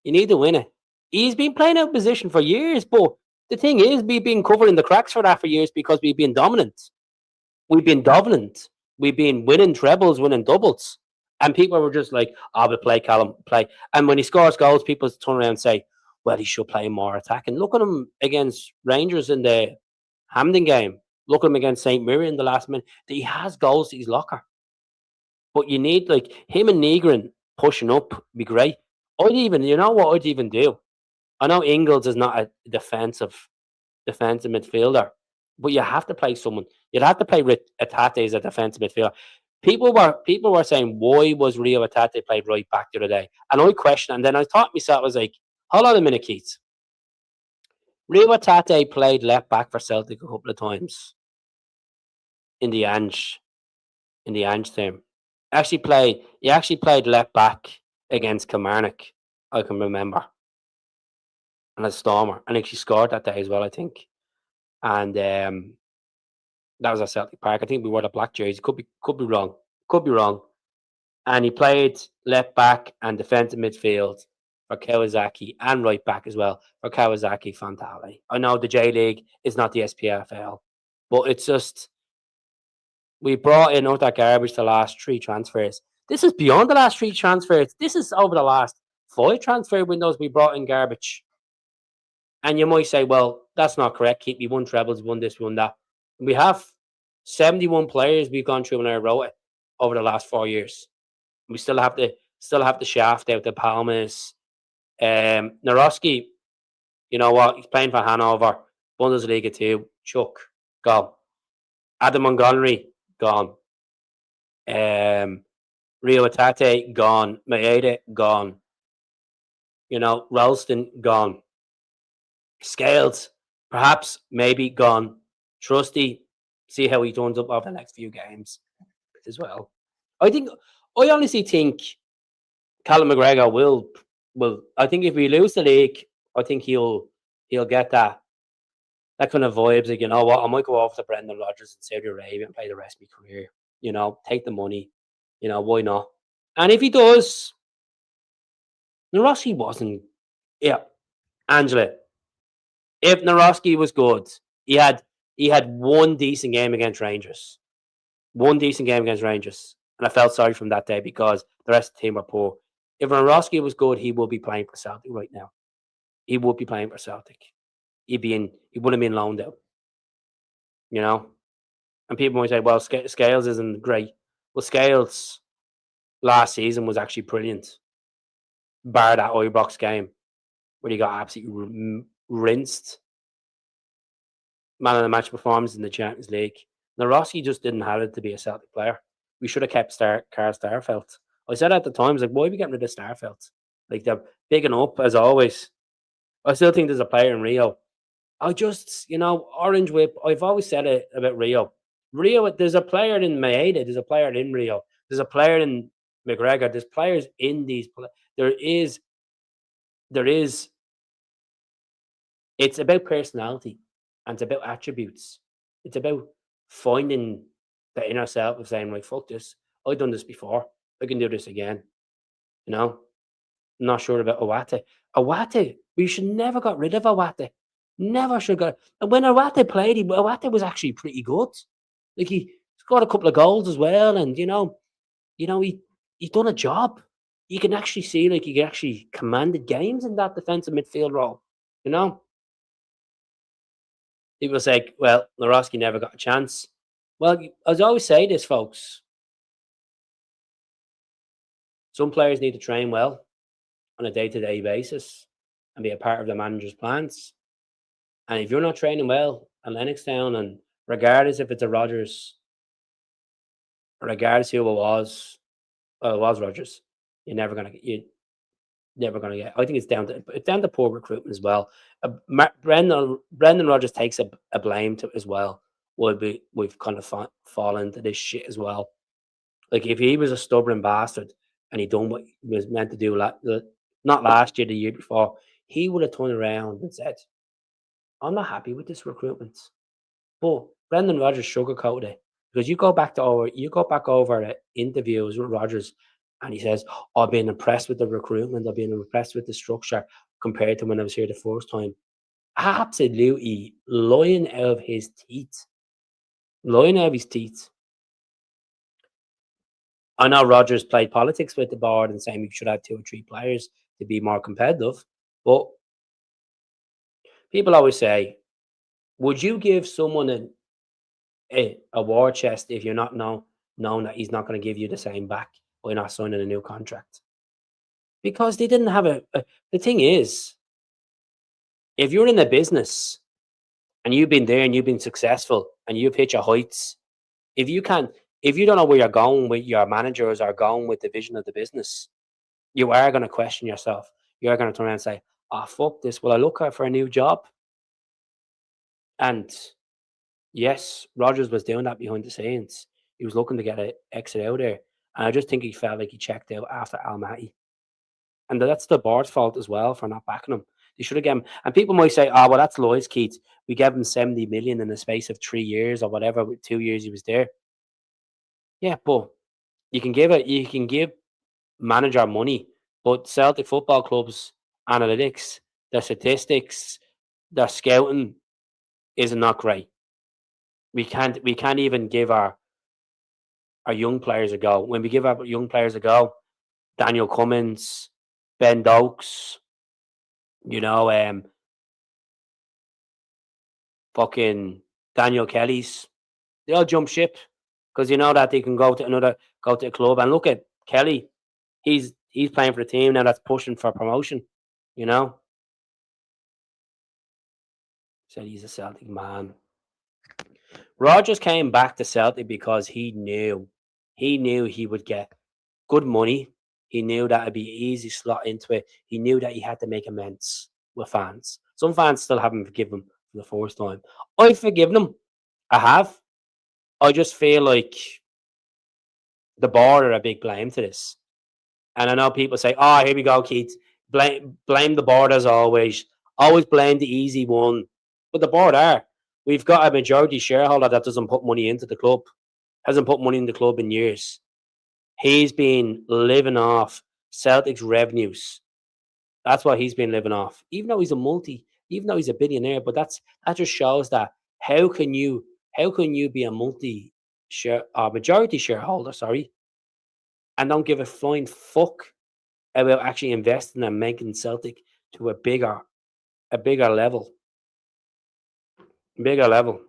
You need to win it. He's been playing out of position for years, but the thing is, we've been covering the cracks for that for years because we've been dominant. We've been dominant. We've been winning trebles, winning doubles. And people were just like, but play, Callum, play. And when he scores goals, people turn around and say, well, he should play more attacking. Look at him against Rangers in the Hampden game. Look at him against St. Mirren in the last minute. He has goals to his locker. But you need, like, him and Negrin pushing up be great. You know what I'd even do? I know Ingles is not a defensive midfielder, but you have to play someone. You'd have to play Atate as a defensive midfielder. People were saying, why was Rio Atate played right back the other day? And I questioned, and then I thought myself, I was like, hold on a minute, Keith. Rio Atate played left back for Celtic a couple of times in the Ange term. He actually played left back against Kilmarnock, I can remember. And a Stormer. And actually scored that day as well, I think. And that was at Celtic Park. I think we wore the black jersey. Could be wrong. And he played left back and defensive midfield for Kawasaki and right back as well for Kawasaki Frontale. I know the J League is not the SPFL, but it's just we brought in all that garbage the last 3 transfers. This is beyond the last 3 transfers. This is over the last 5 transfer windows we brought in garbage. And you might say, well, that's not correct. We won trebles, won this, won that. We have 71 players we've gone through in our row over the last 4 years. We still have to Still have the shaft out the Palmas. Narowski, you know what? He's playing for Hanover, Bundesliga 2. Chuck, gone. Adam Montgomery, gone. Rio Atate, gone. Maeda, gone. You know, Ralston, gone. Scales, perhaps, maybe gone. Trusty, see how he turns up over the next few games as well. I honestly think Callum McGregor will. I think if we lose the league, I think he'll get that kind of vibes. Like, you know what, I might go off to Brendan Rodgers in Saudi Arabia and play the rest of my career. You know, take the money. You know, why not? And if he does, Narowski wasn't. Yeah, Angela. If Narowski was good, he had one decent game against Rangers. One decent game against Rangers. And I felt sorry from that day because the rest of the team were poor. If Narowski was good, he would be playing for Celtic right now. He would be playing for Celtic. He would have been loaned out. You know? And people might say, well, Scales isn't great. Well, Scales last season was actually brilliant. Bar that Ibrox game where he got absolutely rinsed. Man of the match performance in the Champions League. Narowski just didn't have it to be a Celtic player. We should have kept Carl Starfelt. I said at the time, I was like, why are we getting rid of Starfelt? Like, they're bigging up, as always. I still think there's a player in Rio. I just, you know, Orange Whip, I've always said it about Rio. There's a player in Maeda, there's a player in Rio, there's a player in McGregor, there's players in these. There is, it's about personality and it's about attributes. It's about finding the inner self of saying, right, fuck this. I've done this before. I can do this again. You know? I'm not sure about Awate. Awate, we should never got rid of Awate. Never should got. And when Awate played, Awate was actually pretty good. Like, he scored a couple of goals as well, and he done a job. You can actually see, like, he actually commanded games in that defensive midfield role. You know? People say, well, Narowski never got a chance. Well, as I always say this, folks, some players need to train well on a day-to-day basis and be a part of the manager's plans. And if you're not training well at Lennoxtown, and regardless if it's a Rodgers, regardless who it was Rodgers, you're never gonna get. I think it's down to poor recruitment as well. Brendan Rodgers takes a blame to it as well. We've kind of fallen into this shit as well. Like, if he was a stubborn bastard and he done what he was meant to do, not last year, the year before, he would have turned around and said, I'm not happy with this recruitment. But Brendan Rodgers sugarcoated it, because you go back over the interviews with Rodgers, and he says, I've been impressed with the recruitment, I've been impressed with the structure compared to when I was here the first time. Absolutely lying out of his teeth. Lying out of his teeth. I know Rodgers played politics with the board and saying we should have 2 or 3 players to be more competitive, but people always say, would you give someone a war chest if you're not known that he's not going to give you the same back by not signing a new contract? Because they didn't have the thing is, if you're in the business and you've been there and you've been successful and you've hit your heights, if you don't know where you're going with your managers or going with the vision of the business, you are going to question yourself. You're going to turn around and say, oh, fuck this. Will I look out for a new job? And yes, Rodgers was doing that behind the scenes. He was looking to get an exit out there. And I just think he felt like he checked out after Almaty. And that's the board's fault as well for not backing him. They should have given him. And people might say, oh, well, that's Lloyd's, Keith. We gave him 70 million in the space of 3 years or whatever, with 2 years he was there. Yeah, but you can give manager money, but Celtic Football Club's analytics, their statistics, their scouting is not great. We can't even give our young players a go. When we give our young players a go, Daniel Cummins, Ben Dokes, fucking Daniel Kelly's, they all jump ship because you know that they can go to a club. And look at Kelly, he's He's playing for a team now that's pushing for promotion, you know. Said he's a Celtic man. Rodgers came back to Celtic because he knew he would get good money. He knew that it'd be easy slot into it. He knew that he had to make amends with fans. Some fans still haven't forgiven him for the first time. I've forgiven him. I have. I just feel like the board are a big blame to this. And I know people say, "Oh, here we go, Keith. Blame the board as always. Always blame the easy one." But the board are. We've got a majority shareholder that doesn't put money into the club. Hasn't put money in the club in years. He's been living off Celtic's revenues. That's what he's been living off. Even though he's a billionaire, but that just shows that how can you be a majority shareholder, and don't give a flying fuck about actually investing and making Celtic to a bigger level. Bigger level.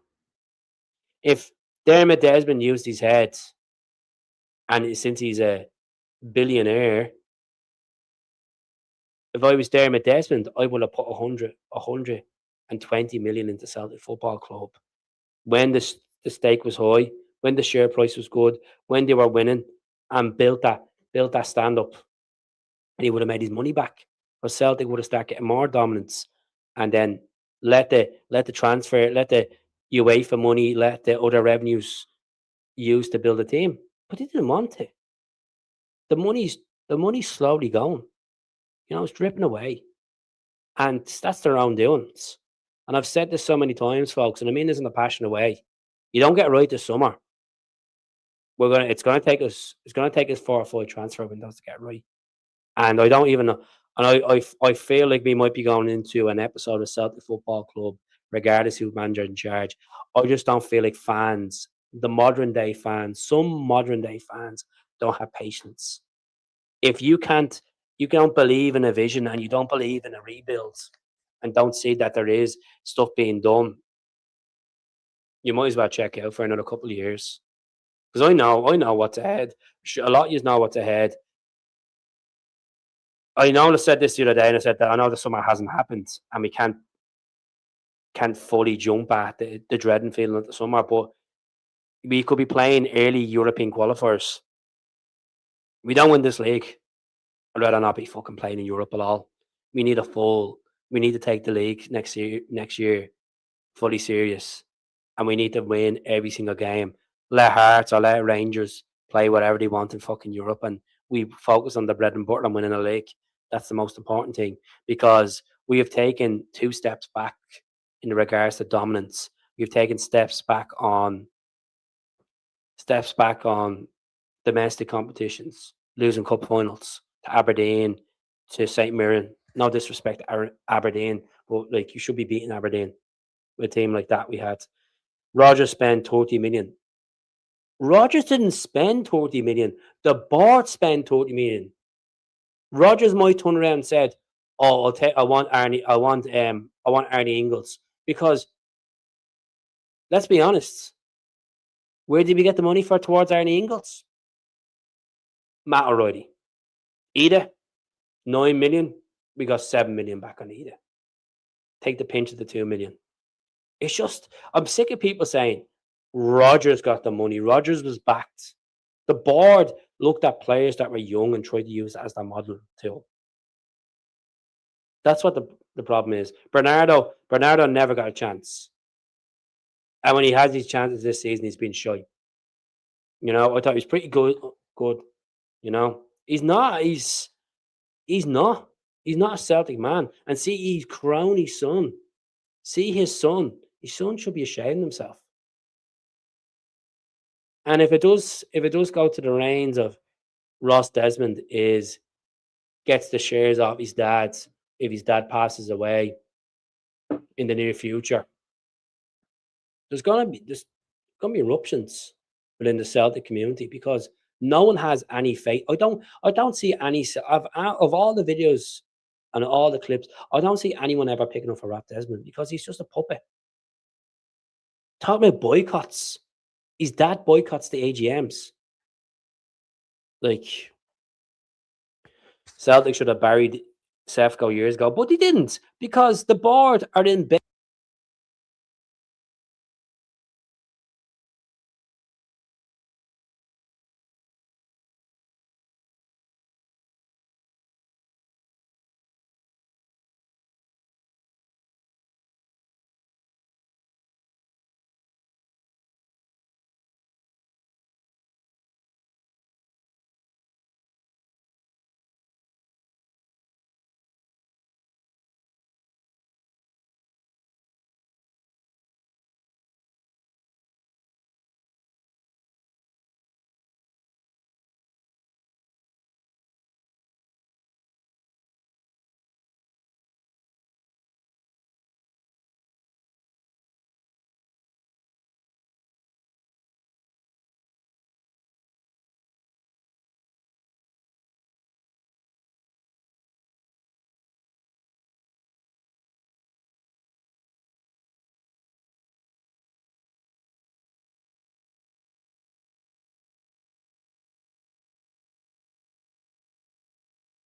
If Dermot Desmond used his head, and since he's a billionaire, if I was Dermot Desmond, I would have put 120 million into Celtic Football Club when the stake was high, when the share price was good, when they were winning, and built that stand up, and he would have made his money back. But Celtic would have started getting more dominance, and then let the transfer, let the UEFA money, let the other revenues used to build a team. But they didn't want to. The money's slowly going. You know, it's dripping away. And that's their own doings. And I've said this so many times, folks, and I mean this in a passionate way. You don't get right this summer. It's gonna take us 4 or 5 transfer windows to get right. And I don't even know, and I feel like we might be going into an episode of Celtic Football Club, regardless who's manager in charge. I just don't feel like fans, some modern day fans don't have patience. If you don't believe in a vision and you don't believe in a rebuild and don't see that there is stuff being done, you might as well check out for another couple of years. Because I know what's ahead. A lot of you know what's ahead. I know I said this the other day, and I said that I know the summer hasn't happened, and we can't fully jump at the dreading feeling of the summer, but we could be playing early European qualifiers. We don't win this league, I'd rather not be fucking playing in Europe at all. We need to take the league next year fully serious, and we need to win every single game. Let Hearts or let Rangers play whatever they want in fucking Europe, and we focus on the bread and butter and winning a league. That's the most important thing, because we have taken 2 steps back in regards to dominance. We've taken steps back on domestic competitions, losing cup finals to Aberdeen, to St Mirren. No disrespect to Aberdeen, but like, you should be beating Aberdeen with a team like that we had. Rodgers spent 30 million. Rodgers didn't spend 30 million. The board spent 30 million. Rodgers might turn around and said, "Oh, I want Arnie Ingles," because let's be honest, where did we get the money towards Arnie Ingles? Matt O'Reilly. Ida, 9 million. We got 7 million back on Ida. Take the pinch of the 2 million. It's just, I'm sick of people saying Rodgers got the money. Rodgers was backed. The board looked at players that were young and tried to use it as their model tool. That's what the problem is. Bernardo never got a chance. And when he has his chances this season, he's been shy. You know, I thought he was pretty good. You know, he's not a Celtic man. And see his crony son. See his son. His son should be ashamed of himself. And if it does go to the reins of Ross Desmond, gets the shares off his dad if his dad passes away in the near future, there's gonna be eruptions within the Celtic community, because no one has any faith. I don't see any of all the videos and all the clips. I don't see anyone ever picking up for Ross Desmond, because he's just a puppet. Talking about boycotts, his dad boycotts the AGMs. Like, Celtic should have buried Sefco years ago, but they didn't, because the board are in bed.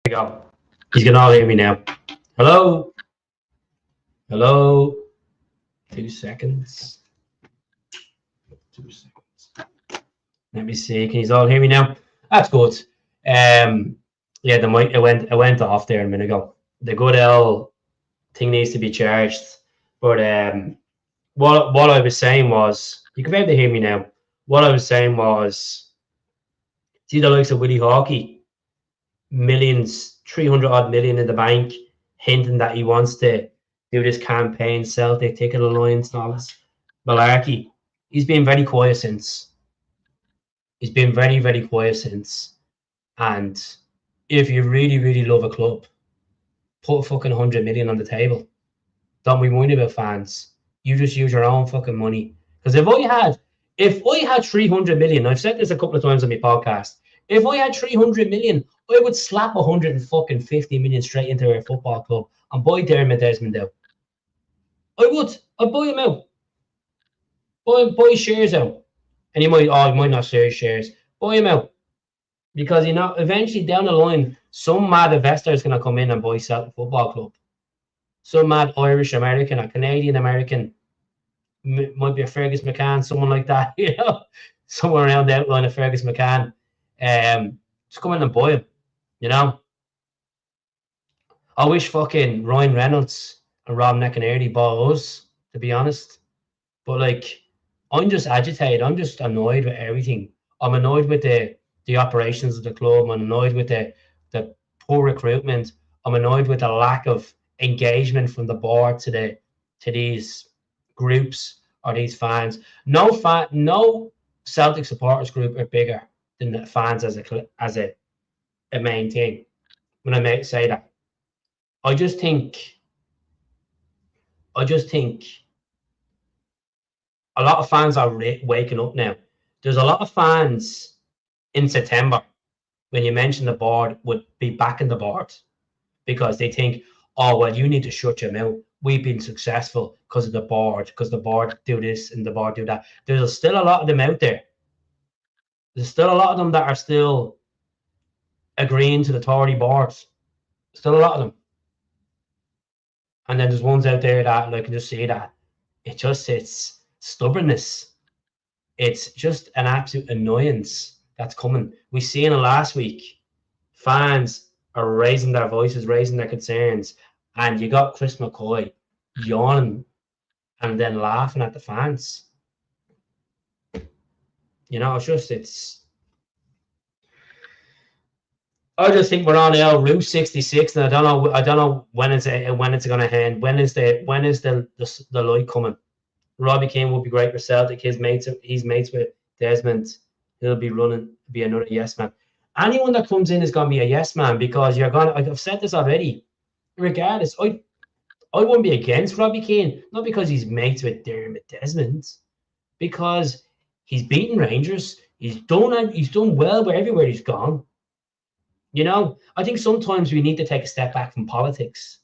There we go. You can all hear me now. Hello? Hello? 2 seconds. 2 seconds. Let me see. Can you all hear me now? That's good. Yeah, the mic, it went off there a minute ago. The good L thing needs to be charged. But what I was saying was, you can be able to hear me now. What I was saying was, see the likes of Willie Hawkey, millions, 300 odd million in the bank, hinting that he wants to do this campaign, Celtic Ticket Alliance and all this malarkey. He's been very quiet since. He's been very, very quiet since. And if you really, really love a club, put a fucking 100 million on the table. Don't be worried about fans. You just use your own fucking money. Because if I had 300 million, I've said this a couple of times on my podcast, if I had 300 million, I would slap 150 million straight into a football club and buy Dermot Desmond out. I would. I'd buy him out. Buy shares out. And he might not share shares. Buy him out. Because, you know, eventually down the line, some mad investor is going to come in and buy Celtic Football Club. Some mad Irish American or Canadian American, might be a Fergus McCann, someone like that, you know, somewhere around the outline of Fergus McCann. Just come in and buy him, you know. I wish fucking Ryan Reynolds and Rob McInerney bought us, to be honest. But, like, I'm just agitated. I'm just annoyed with everything. I'm annoyed with the operations of the club. I'm annoyed with the poor recruitment. I'm annoyed with the lack of engagement from the board to these groups or these fans. No Celtic supporters group are bigger than the fans as a main thing. When I may say that, I just think a lot of fans are waking up now. There's a lot of fans in September, when you mention the board, would be backing the board because they think, oh, well, you need to shut your mouth. We've been successful because of the board, because the board do this and the board do that. There's still a lot of them out there. There's still a lot of them that are still agreeing to the Tory boards. Still a lot of them. And then there's ones out there that, like, can just see that it's stubbornness. It's just an absolute annoyance that's coming. We seen it last week. Fans are raising their voices, raising their concerns, and you got Chris McCoy yawning and then laughing at the fans. You know, I just think we're on Route 66, and I don't know when it's going to end. When is the light coming? Robbie Keane will be great for Celtic. He's mates with Desmond. He'll be another yes man. Anyone that comes in is going to be a yes man, because I've said this already. Regardless, I wouldn't be against Robbie Keane, not because he's mates with Dermot Desmond, because he's beaten Rangers. He's done well everywhere he's gone. You know, I think sometimes we need to take a step back from politics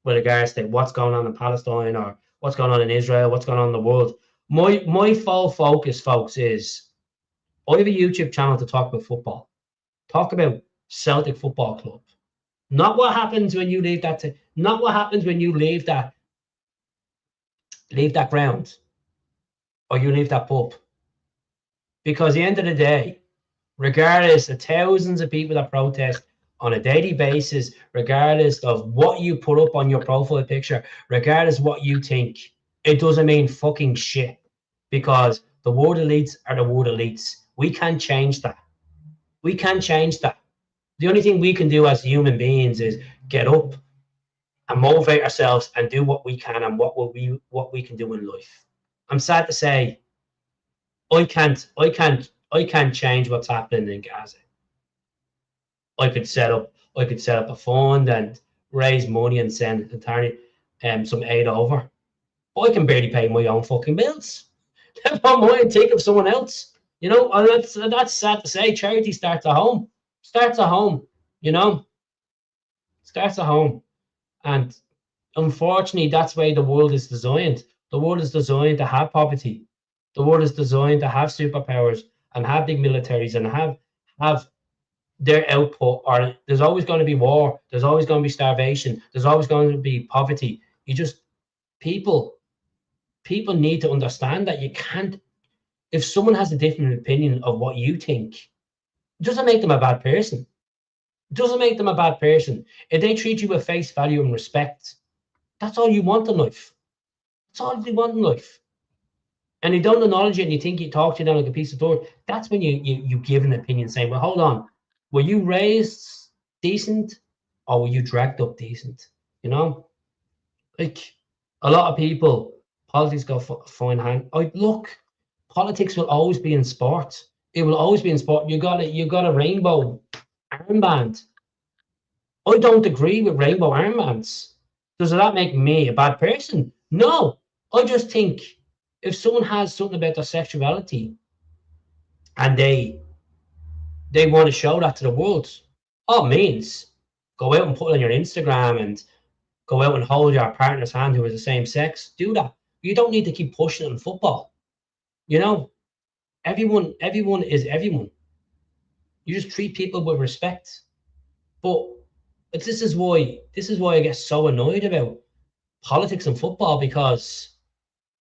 with regards to what's going on in Palestine or what's going on in Israel, what's going on in the world. My full focus, folks, is I have a YouTube channel to talk about football. Talk about Celtic Football Club. Not what happens when you leave that. Not what happens when you leave that ground or you leave that pub. Because at the end of the day, regardless of thousands of people that protest on a daily basis, regardless of what you put up on your profile picture, regardless of what you think, it doesn't mean fucking shit. Because the world elites are the world elites. We can't change that. We can't change that. The only thing we can do as human beings is get up and motivate ourselves and do what we can and what we can do in life. I'm sad to say, I can't change what's happening in Gaza. I could set up a fund and raise money and send some aid over. I can barely pay my own fucking bills. Never mind think of someone else. You know, and that's sad to say. Charity starts at home. Starts at home. You know, starts at home. And unfortunately, that's the way the world is designed. The world is designed to have poverty. The world is designed to have superpowers and have big militaries and have their output. Or there's always going to be war. There's always going to be starvation. There's always going to be poverty. People need to understand that you can't. If someone has a different opinion of what you think, it doesn't make them a bad person. It doesn't make them a bad person. If they treat you with face value and respect, that's all you want in life. That's all you want in life. And you don't acknowledge it and you think you talk to them like a piece of dirt, that's when you give an opinion saying, well, hold on, were you raised decent or were you dragged up decent? You know? Like, a lot of people, politics go fine hand. Look, politics will always be in sport. It will always be in sport. You got a rainbow armband. I don't agree with rainbow armbands. Does that make me a bad person? No. I just think if someone has something about their sexuality and they want to show that to the world, all means, go out and put it on your Instagram and go out and hold your partner's hand who is the same sex. Do that. You don't need to keep pushing it in football. You know, everyone is everyone. You just treat people with respect. But this is why I get so annoyed about politics in football, because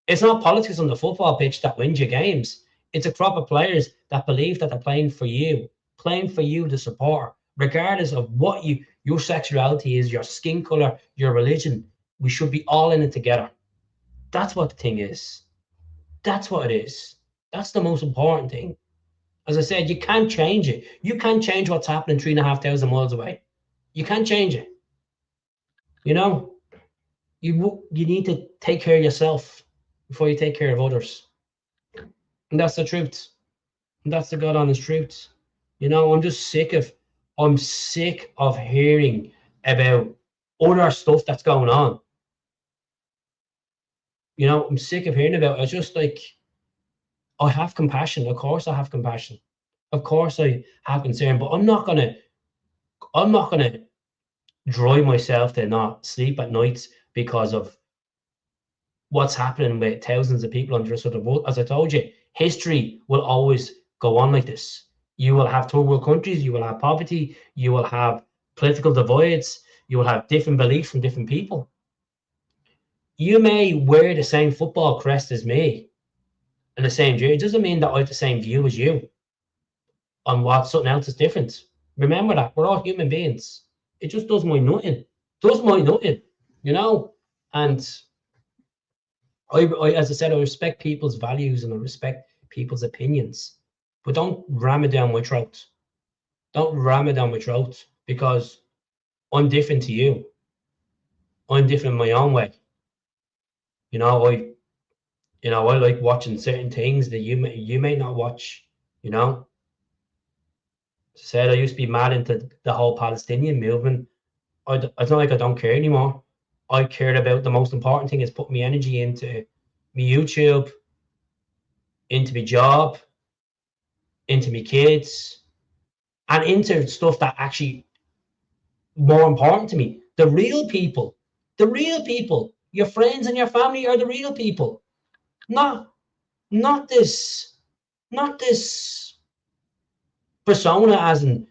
it's not politics on the football pitch that wins you games. It's a crop of players that believe that they're playing for you to support, regardless of what your sexuality is, your skin color, your religion. We should be all in it together. That's what the thing is. That's what it is. That's the most important thing. As I said, you can't change it. You can't change what's happening 3,500 miles away. You can't change it. You know, you need to take care of yourself before you take care of others. And that's the truth. And that's the God honest truth. You know, I'm sick of hearing about other stuff that's going on. You know, I'm sick of hearing about it. It's just like, I have compassion. Of course I have compassion. Of course I have concern, but I'm not gonna drive myself to not sleep at nights because of what's happening with thousands of people on the rest of the world. As I told you, history will always go on like this. You will have third world countries, you will have poverty, you will have political divides, you will have different beliefs from different people. You may wear the same football crest as me and the same jersey. It doesn't mean that I have the same view as you on what something else is different. Remember that we're all human beings. It just does my nothing. You know. And I, as I said, I respect people's values and I respect people's opinions, but don't ram it down my throat. Don't ram it down my throat, because I'm different to you. I'm different in my own way. You know, I like watching certain things that you may not watch. You know. As I said, I used to be mad into the whole Palestinian movement. It's not like I don't care anymore. I cared about the most important thing is put my energy into my YouTube, into my job, into my kids, and into stuff that actually more important to me. The real people, your friends and your family are the real people. Not this persona as in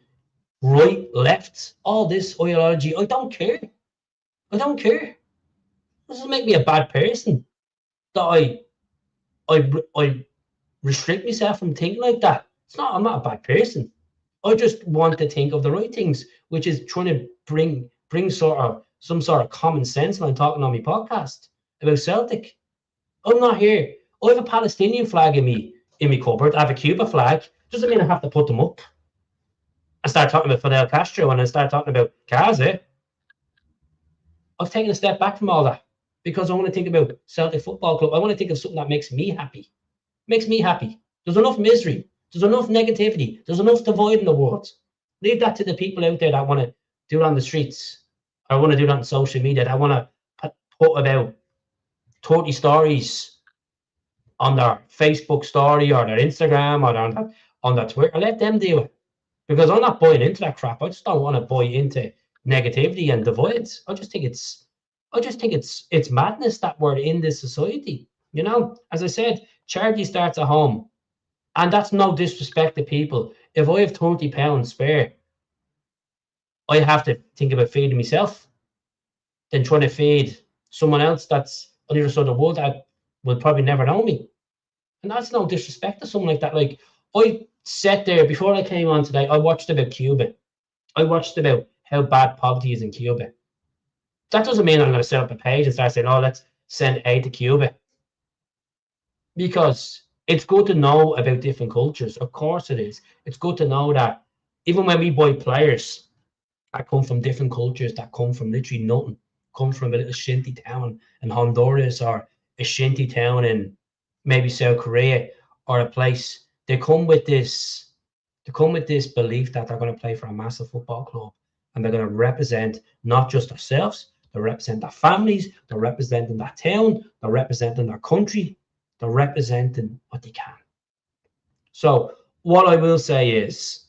right, left, all this ideology. I don't care. I don't care. This doesn't make me a bad person. That I restrict myself from thinking like that. It's not. I'm not a bad person. I just want to think of the right things, which is trying to bring sort of some sort of common sense when I'm talking on my podcast about Celtic. I'm not here. I have a Palestinian flag in me cupboard. I have a Cuba flag. Doesn't mean I have to put them up. I start talking about Fidel Castro and I start talking about Gaza. I've taken a step back from all that because I want to think about Celtic Football Club. I want to think of something that makes me happy. Makes me happy. There's enough misery. There's enough negativity. There's enough divide in the world. Leave that to the people out there that want to do it on the streets or want to do that on social media, that want to put about 30 stories on their Facebook story or their Instagram or on their Twitter. Let them do it. Because I'm not buying into that crap. I just don't want to buy into negativity and divides. I just think it's madness that we're in this society. You know, as I said, charity starts at home. And that's no disrespect to people. If I have £30 spare, I have to think about feeding myself, then trying to feed someone else that's on the other side of the world that will probably never know me. And that's no disrespect to someone like that. Like, I sat there before I came on today, I watched about Cuba. I watched about how bad poverty is in Cuba. That doesn't mean I'm going to set up a page and start saying, oh, let's send aid to Cuba. Because it's good to know about different cultures. Of course it is. It's good to know that even when we buy players that come from different cultures, that come from literally nothing, come from a little shinty town in Honduras or a shinty town in maybe South Korea or a place, they come with this belief that they're going to play for a massive football club and they're going to represent not just themselves, they represent their families, they're representing that town, they're representing their country, they're representing what they can. So what I will say is,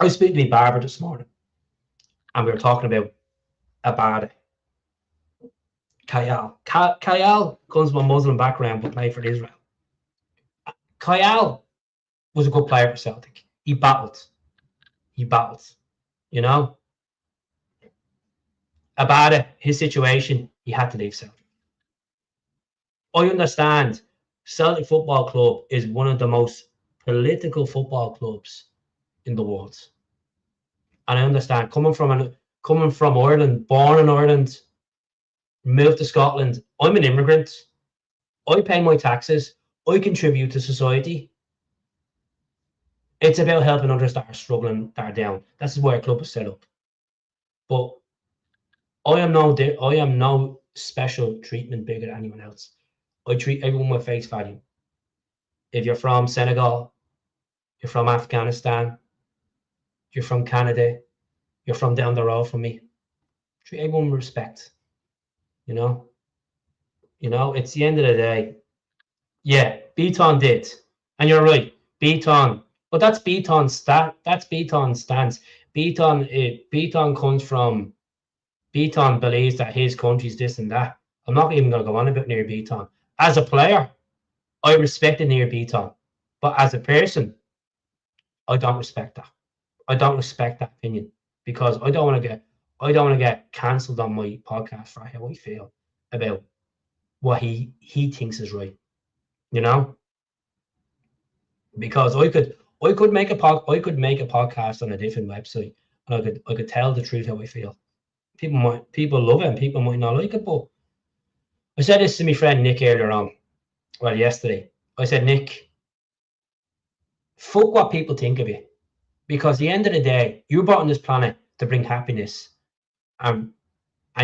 I was speaking to my barber this morning and we were talking about Abada. Kayal comes from a Muslim background but played for Israel. Kayal was a good player for Celtic. He battled. You know? Abada, his situation, he had to leave Celtic. I understand Celtic Football Club is one of the most political football clubs in the world. And I understand coming from Ireland, born in Ireland, moved to Scotland. I'm an immigrant. I pay my taxes. I contribute to society. It's about helping others that are struggling, that are down. This is why a club is set up. But I am no special treatment bigger than anyone else. I treat everyone with face value. If you're from Senegal, you're from Afghanistan, you're from Canada, you're from down the road from me, treat everyone with respect. You know, it's the end of the day. Yeah, Beaton did, and you're right, Beaton. But that's Beaton's That's Beaton's stance. Beaton comes from. Beaton believes that his country's this and that. I'm not even going to go on about Near Beaton. As a player, I respected Near Beaton, but as a person, I don't respect that. I don't respect that opinion because I don't want to get cancelled on my podcast for how I feel about what he thinks is right. You know, because I could make a podcast on a different website and I could tell the truth how I feel. People love it and people might not like it, but I said this to my friend Nick earlier on. Well, yesterday. I said, Nick, fuck what people think of you. Because at the end of the day, you were brought on this planet to bring happiness. And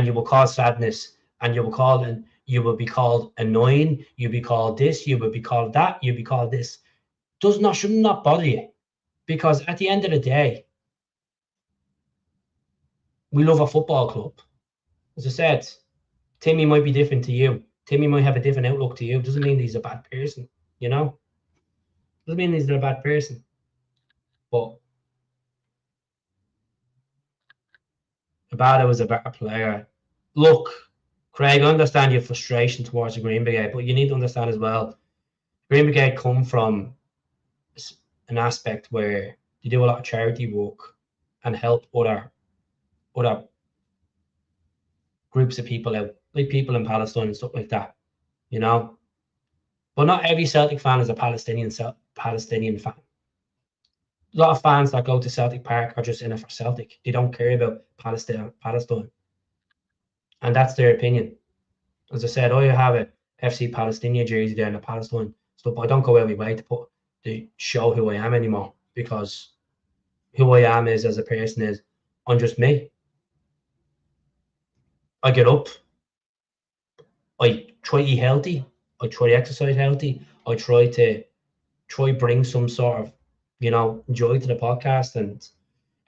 you will cause sadness. And you will be called annoying. You'll be called this. You will be called that. You'll be called this. Should not bother you. Because at the end of the day, we love a football club. As I said, Timmy might be different to you. Timmy might have a different outlook to you. Doesn't mean he's a bad person, you know? Doesn't mean he's a bad person. But Abada was a better player. Look, Craig, I understand your frustration towards the Green Brigade, but you need to understand as well, Green Brigade come from an aspect where they do a lot of charity work and help other groups of people out, like people in Palestine and stuff like that, you know. But not every Celtic fan is a Palestinian fan. A lot of fans that go to Celtic Park are just in it for Celtic. They don't care about Palestine, and that's their opinion. As I said, I have a FC Palestinian jersey there in the Palestine stuff, but I don't go out of my way to show who I am anymore, because who I am is as a person is I'm just me. I get up, I try to eat healthy, I try to exercise healthy, I try bring some sort of, you know, joy to the podcast, and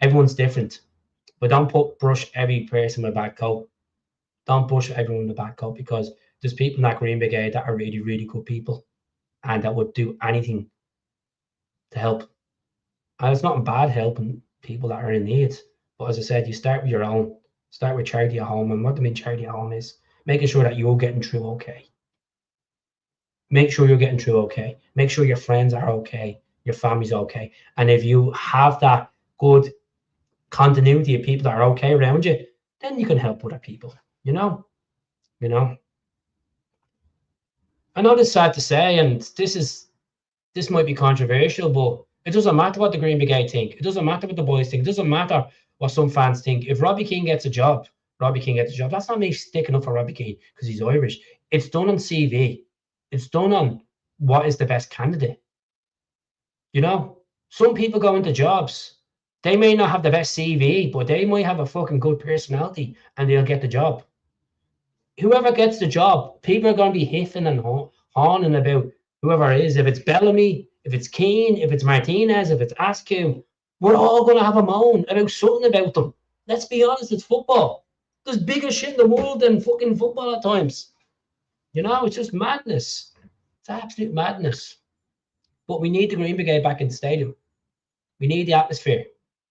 everyone's different. But don't brush every person with a bad coat. Don't brush everyone with a bad coat, because there's people in that Green Brigade that are really, really good people and that would do anything to help. And it's not bad helping people that are in need. But as I said, you start with your own. Start with charity at home. And what I mean charity at home is making sure that you're getting through okay. Make sure you're getting through okay. Make sure your friends are okay. Your family's okay. And if you have that good continuity of people that are okay around you, then you can help other people, you know. I know it's sad to say, and this might be controversial, but it doesn't matter what the Green Brigade think. It doesn't matter what the boys think. It doesn't matter what some fans think. If Robbie Keane gets a job, Robbie Keane gets a job. That's not me sticking up for Robbie Keane because he's Irish. It's done on CV. It's done on what is the best candidate. You know, some people go into jobs. They may not have the best CV, but they might have a fucking good personality and they'll get the job. Whoever gets the job, people are going to be hiffing and hawing about whoever it is. If it's Bellamy, if it's Keane, if it's Martinez, if it's Askew, we're all going to have a moan about something about them. Let's be honest, it's football. There's bigger shit in the world than fucking football at times. You know, it's just madness. It's absolute madness. But we need the Green Brigade back in the stadium. We need the atmosphere,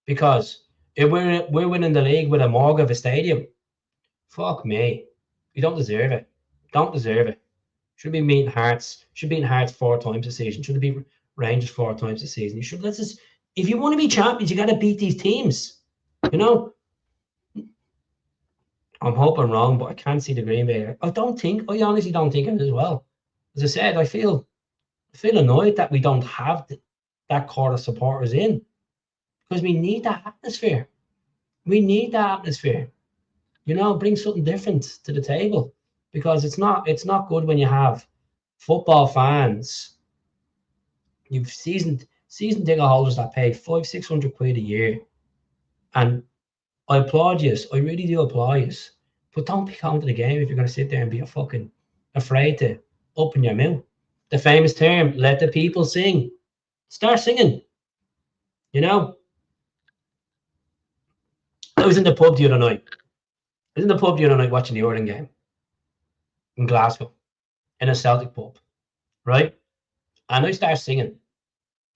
because if we're winning the league with a morgue of a stadium, fuck me. We don't deserve it. Don't deserve it. Should be beating Hearts. Should be beating Hearts 4 times a season. Should be Rangers 4 times a season. You should. If you want to be champions, you got to beat these teams. You know. I'm hoping wrong, but I can't see the Green Bay. I honestly don't think it as well. As I said, I feel annoyed that we don't have that core of supporters in, because we need that atmosphere. We need that atmosphere. You know, bring something different to the table, because it's not good when you have football fans. You've season ticket holders that pay 500-600 quid a year, and I applaud you. I really do applaud you. But don't be going to the game if you're going to sit there and be fucking afraid to open your mouth. The famous term, let the people sing. Start singing. You know? I was in the pub the other night. Watching the Ireland game in Glasgow, in a Celtic pub, right? And I start singing,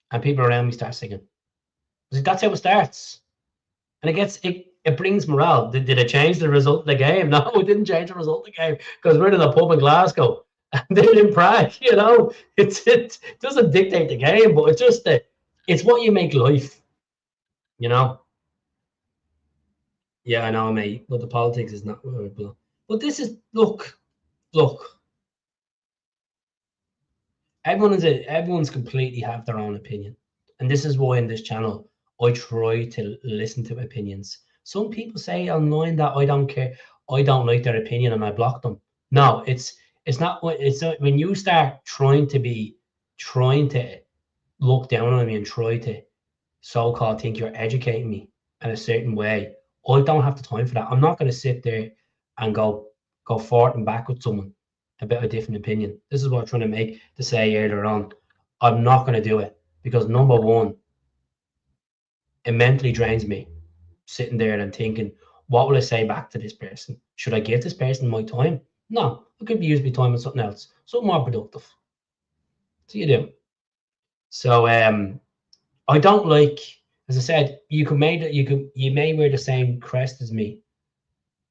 and people around me start singing. That's how it starts. And it brings morale. Did it change the result of the game? No, it didn't change the result of the game, because we're in a pub in Glasgow and they're in Prague, you know. It doesn't dictate the game, but it's just it's what you make life, you know. Yeah, I know, mate, but the politics is not good. But this is look. Everyone's completely have their own opinion, and this is why in this channel I try to listen to opinions. Some people say online that I don't care, I don't like their opinion, and I block them. No, it's not when you start trying to look down on me and try to so-called think you're educating me in a certain way. I don't have the time for that. I'm not going to sit there and go forward and back with someone about a different opinion. This is what I'm trying to say earlier on. I'm not going to do it, because number one, it mentally drains me sitting there and thinking, what will I say back to this person? Should I give this person my time? No, I could be using my time on something else, something more productive. So you do. So I don't like, as I said, you may wear the same crest as me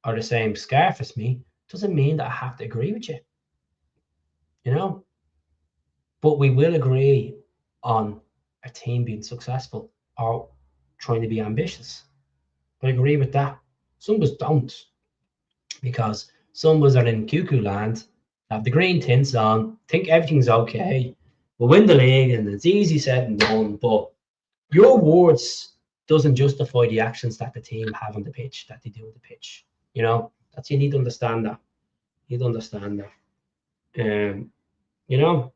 or the same scarf as me. Doesn't mean that I have to agree with you. You know? But we will agree on a team being successful. are trying to be ambitious. I agree with that. Some of us don't, because some of us are in cuckoo land, have the green tints on, think everything's okay, we'll win the league, and it's easy said and done. But your words doesn't justify the actions that the team have on the pitch, that they do on the pitch. You know, that's, you need to understand that. You need to understand that. You know,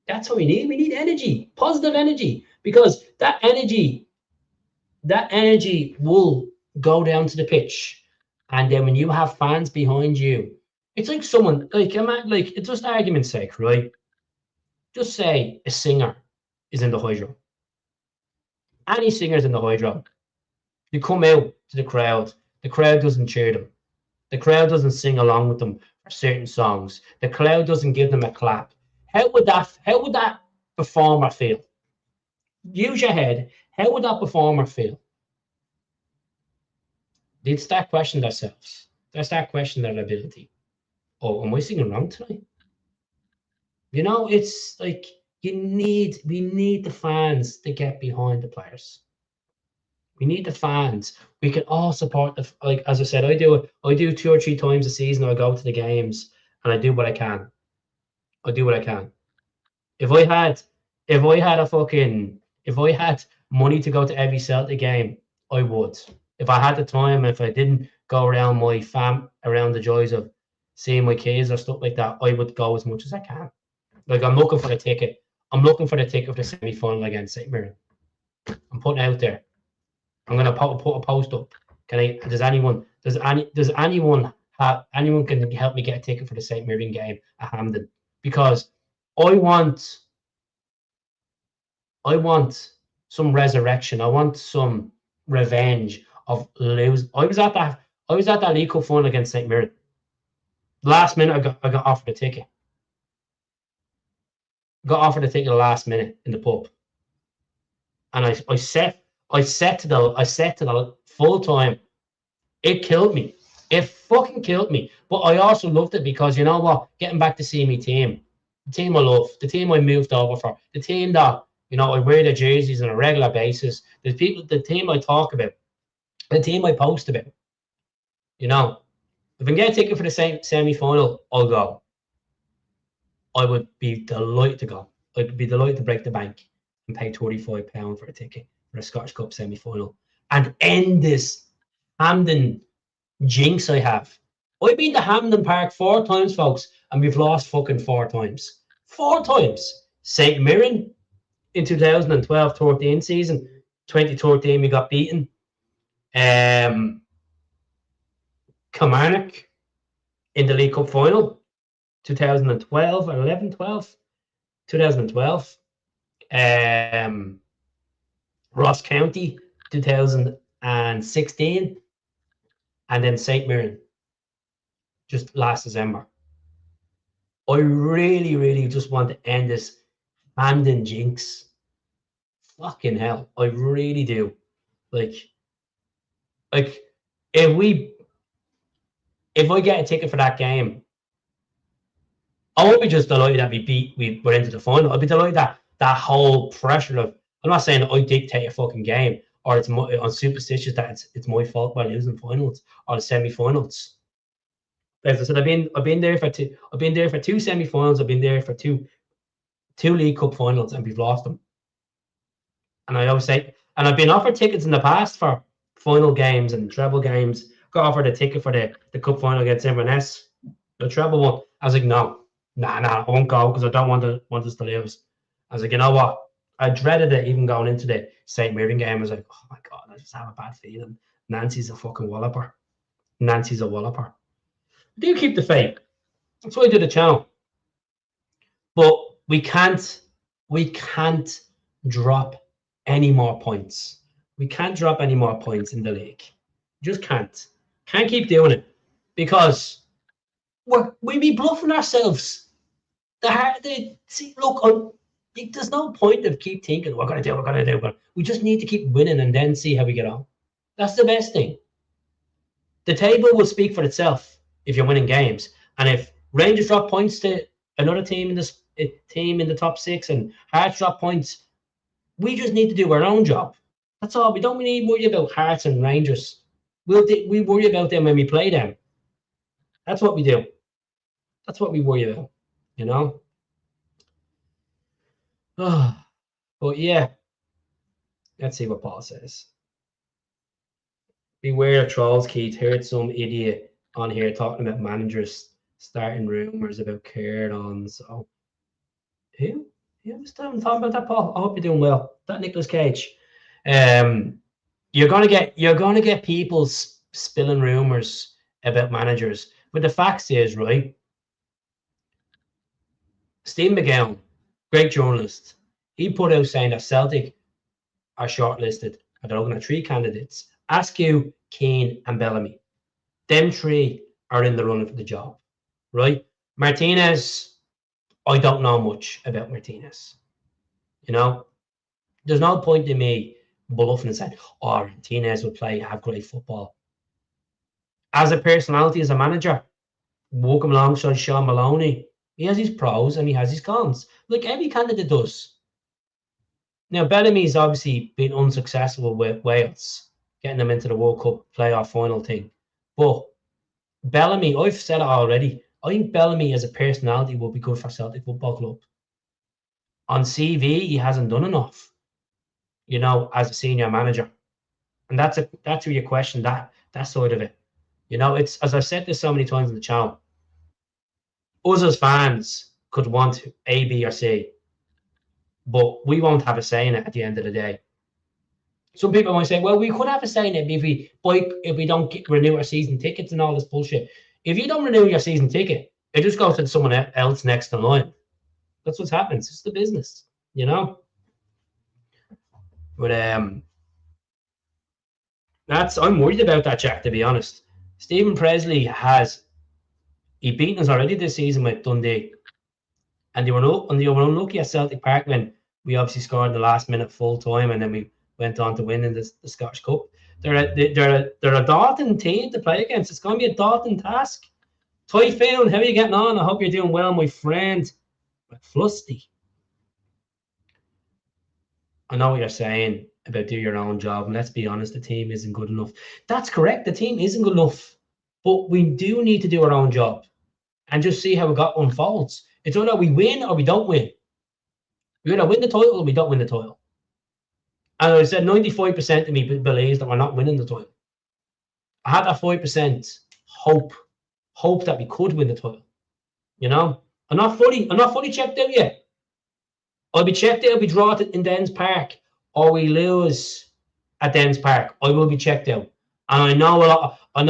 that's what we need. We need energy, positive energy, because that energy will go down to the pitch. And then when you have fans behind you, it's like someone, like, it's just argument's sake, right? Just say a singer is in the hydro. Any singer's in the hydro. You come out to the crowd doesn't cheer them. The crowd doesn't sing along with them for certain songs. The crowd doesn't give them a clap. How would that performer feel? Use your head. How would that performer feel? They'd start questioning themselves. They'd start questioning their ability. Oh, am I singing wrong tonight? You know, it's like we need the fans to get behind the players. We need the fans. We can all support like, as I said, I do 2 or 3 times a season. I go to the games and I do what I can. If I had money to go to every Celtic game, I would. If I had the time, if I didn't go around around the joys of seeing my kids or stuff like that, I would go as much as I can. Like, I'm looking for the ticket. I'm looking for the ticket for the semi-final against St. Mirren. I'm putting it out there. I'm gonna put a post up. Does anyone can help me get a ticket for the St. Mirren game at Hampden? Because I want some resurrection. I want some revenge of lose. I was at that League Cup final against St. Mirren. Last minute, I got offered a ticket. Got offered a ticket the last minute in the pub, and I set to the full time. It killed me. It fucking killed me. But I also loved it because, you know what? Getting back to see me team, the team I love, the team I moved over for, the team that, you know, I wear their jerseys on a regular basis. The team I talk about, the team I post about. You know, if I can get a ticket for the semi-final, I'll go. I would be delighted to go. I'd be delighted to break the bank and pay £35 for a ticket for a Scottish Cup semi-final and end this Hampden jinx I have. I've been to Hampden Park 4 times, folks, and we've lost fucking 4 times. 4 times. St. Mirren in 2012-13 season. 2013 we got beaten. Kilmarnock in the League Cup final. 2012 or 11-12. 2012. Ross County 2016. And then St. Mirren just last December. I really, really just want to end this Hampden jinx. Fucking hell. I really do. Like if I get a ticket for that game, I won't be just delighted that we were into the final. I'll be delighted that that whole pressure of, I'm not saying I dictate a fucking game or it's I'm superstitious that it's my fault by losing finals or the semi-finals. As I said, I've been there for 2 semi-finals. I've been there for two League Cup finals, and we've lost them. And I always say, and I've been offered tickets in the past for final games and treble games. Got offered a ticket for the cup final against Inverness, the treble one. I was like, no, I won't go because I don't want us to lose. I was like, you know what? I dreaded it even going into the St. Mirren game. I was like, oh my God, I just have a bad feeling. Nancy's a fucking walloper. Nancy's a walloper. Do keep the faith. That's why I do the channel. But we can't drop any more points. We can't drop any more points in the league. Just can't. Can't keep doing it because we be bluffing ourselves. Look, there's no point of keep thinking we're gonna do. But we just need to keep winning and then see how we get on. That's the best thing. The table will speak for itself if you're winning games, and if Rangers drop points to another team in the top 6 and Hearts drop points, we just need to do our own job. That's all. We don't need worry about Hearts and Rangers. We worry about them when we play them. That's what we do. That's what we worry about, you know? But yeah, let's see what Paul says. Beware of trolls, Keith. Heard some idiot on here talking about managers starting rumours about KIERAN. So who was talking about that, Paul? I hope you're doing well. That Nicolas Cage. You're gonna get people spilling rumours about managers. But the fact is, right? Steve McGowan, great journalist, he put out saying that Celtic are shortlisted. They're looking at 3 candidates: Askew, Keane, and Bellamy. Them 3 are in the running for the job, right? Martinez, I don't know much about Martinez. You know, there's no point in me bluffing and saying, oh, Martinez will have great football. As a personality, as a manager, walking alongside Sean Maloney, he has his pros and he has his cons, like every candidate does. Now, Bellamy's obviously been unsuccessful with Wales, getting them into the World Cup playoff final thing. But Bellamy, I've said it already, I think Bellamy as a personality will be good for Celtic Football Club. On CV, he hasn't done enough, you know, as a senior manager. And that's where you question that side of it. You know, it's, as I've said this so many times on the channel, us as fans could want A, B, or C, but we won't have a say in it at the end of the day. Some people might say, well, we could have a say in it if we don't renew our season tickets and all this bullshit. If you don't renew your season ticket, it just goes to someone else next in line. That's what happens. It's the business, you know. But I'm worried about that, Jack, to be honest. Stephen Presley he beaten us already this season with Dundee, and they were unlucky at Celtic Park when we obviously scored in the last minute full time, and then we went on to win in the Scottish Cup. They're a daunting team to play against. It's going to be a daunting task. Typhoon, how are you getting on? I hope you're doing well, my friend. Flusty. I know what you're saying about do your own job, and let's be honest, the team isn't good enough. That's correct. The team isn't good enough, but we do need to do our own job and just see how it unfolds. It's either we win or we don't win. We either win the title or we don't win the title. And I said 95% of me believes that we're not winning the title. I had that 5% hope that we could win the title. You know, I'm not fully checked out yet. I'll be checked out if we draw it in Dens Park or we lose at Dens Park. I will be checked out. And I know I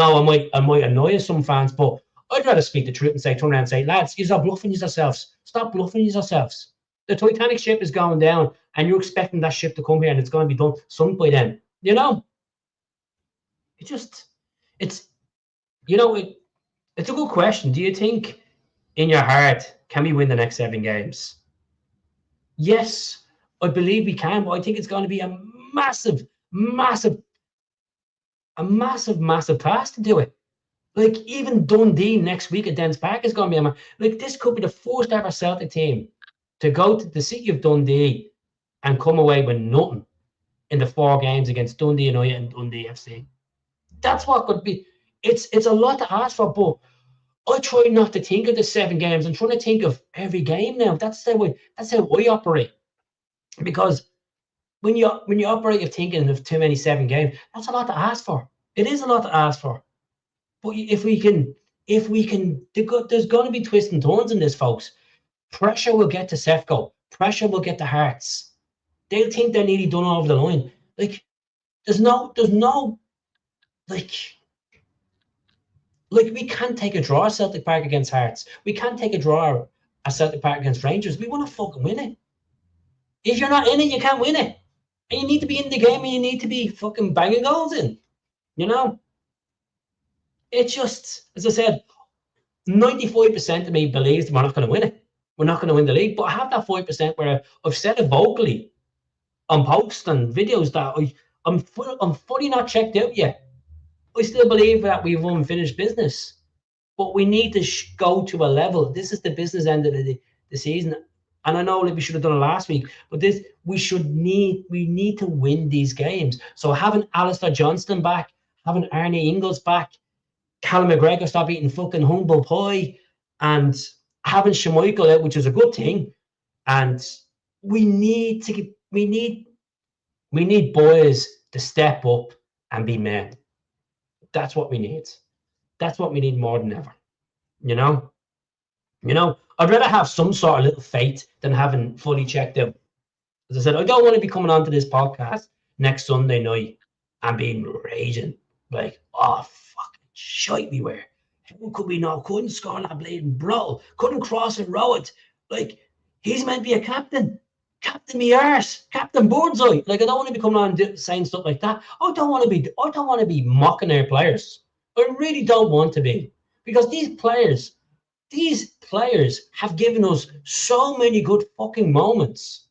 might annoy some fans, but I'd rather speak the truth and turn around and say, lads, you're bluffing yourselves. Stop bluffing yourselves. The Titanic ship is going down, and you're expecting that ship to come here, and it's going to be sunk by then. You know, it's a good question. Do you think, in your heart, can we win the next 7 games? Yes, I believe we can, but I think it's going to be a massive task to do it. Like, even Dundee next week at Dens Park is going to be this could be the first ever Celtic team to go to the city of Dundee and come away with nothing in the 4 games against Dundee United and Dundee FC. That's what could be. It's a lot to ask for, but I try not to think of the 7 games. I'm trying to think of every game now. That's how I operate. Because when you operate of thinking of too many 7 games, that's a lot to ask for. It is a lot to ask for. But if we can, there's going to be twists and turns in this, folks. Pressure will get to Sefco. Pressure will get to Hearts. They'll think they're nearly done over the line. Like, there's no, we can't take a draw at Celtic Park against Hearts. We can't take a draw at Celtic Park against Rangers. We want to fucking win it. If you're not in it, you can't win it. And you need to be in the game, and you need to be fucking banging goals in. You know? It's just, as I said, 95% of me believes we're not going to win it. We're not going to win the league. But I have that 5% where I've said it vocally on posts and videos that I'm fully not checked out yet. I still believe that we've unfinished business. But we need to go to a level. This is the business end of the season. And I know like we should have done it last week, but we need to win these games. So having Alistair Johnston back, having Arnie Ingles back, Callum McGregor stop eating fucking humble pie, and having Schmeichel out, which is a good thing. And we need boys to step up and be men. That's what we need. That's what we need more than ever. You know, I'd rather have some sort of little faith than having fully checked out. As I said, I don't want to be coming onto this podcast next Sunday night and being raging like, oh, fucking shite we were. How could we not? Couldn't score that bleeding brawl. Couldn't cross and row it. Like, he's meant to be a captain. Captain me arse. Captain Birdseye. Like, I don't want to be coming on and saying stuff like that. I don't want to be mocking our players. I really don't want to be. Because these players have given us so many good fucking moments.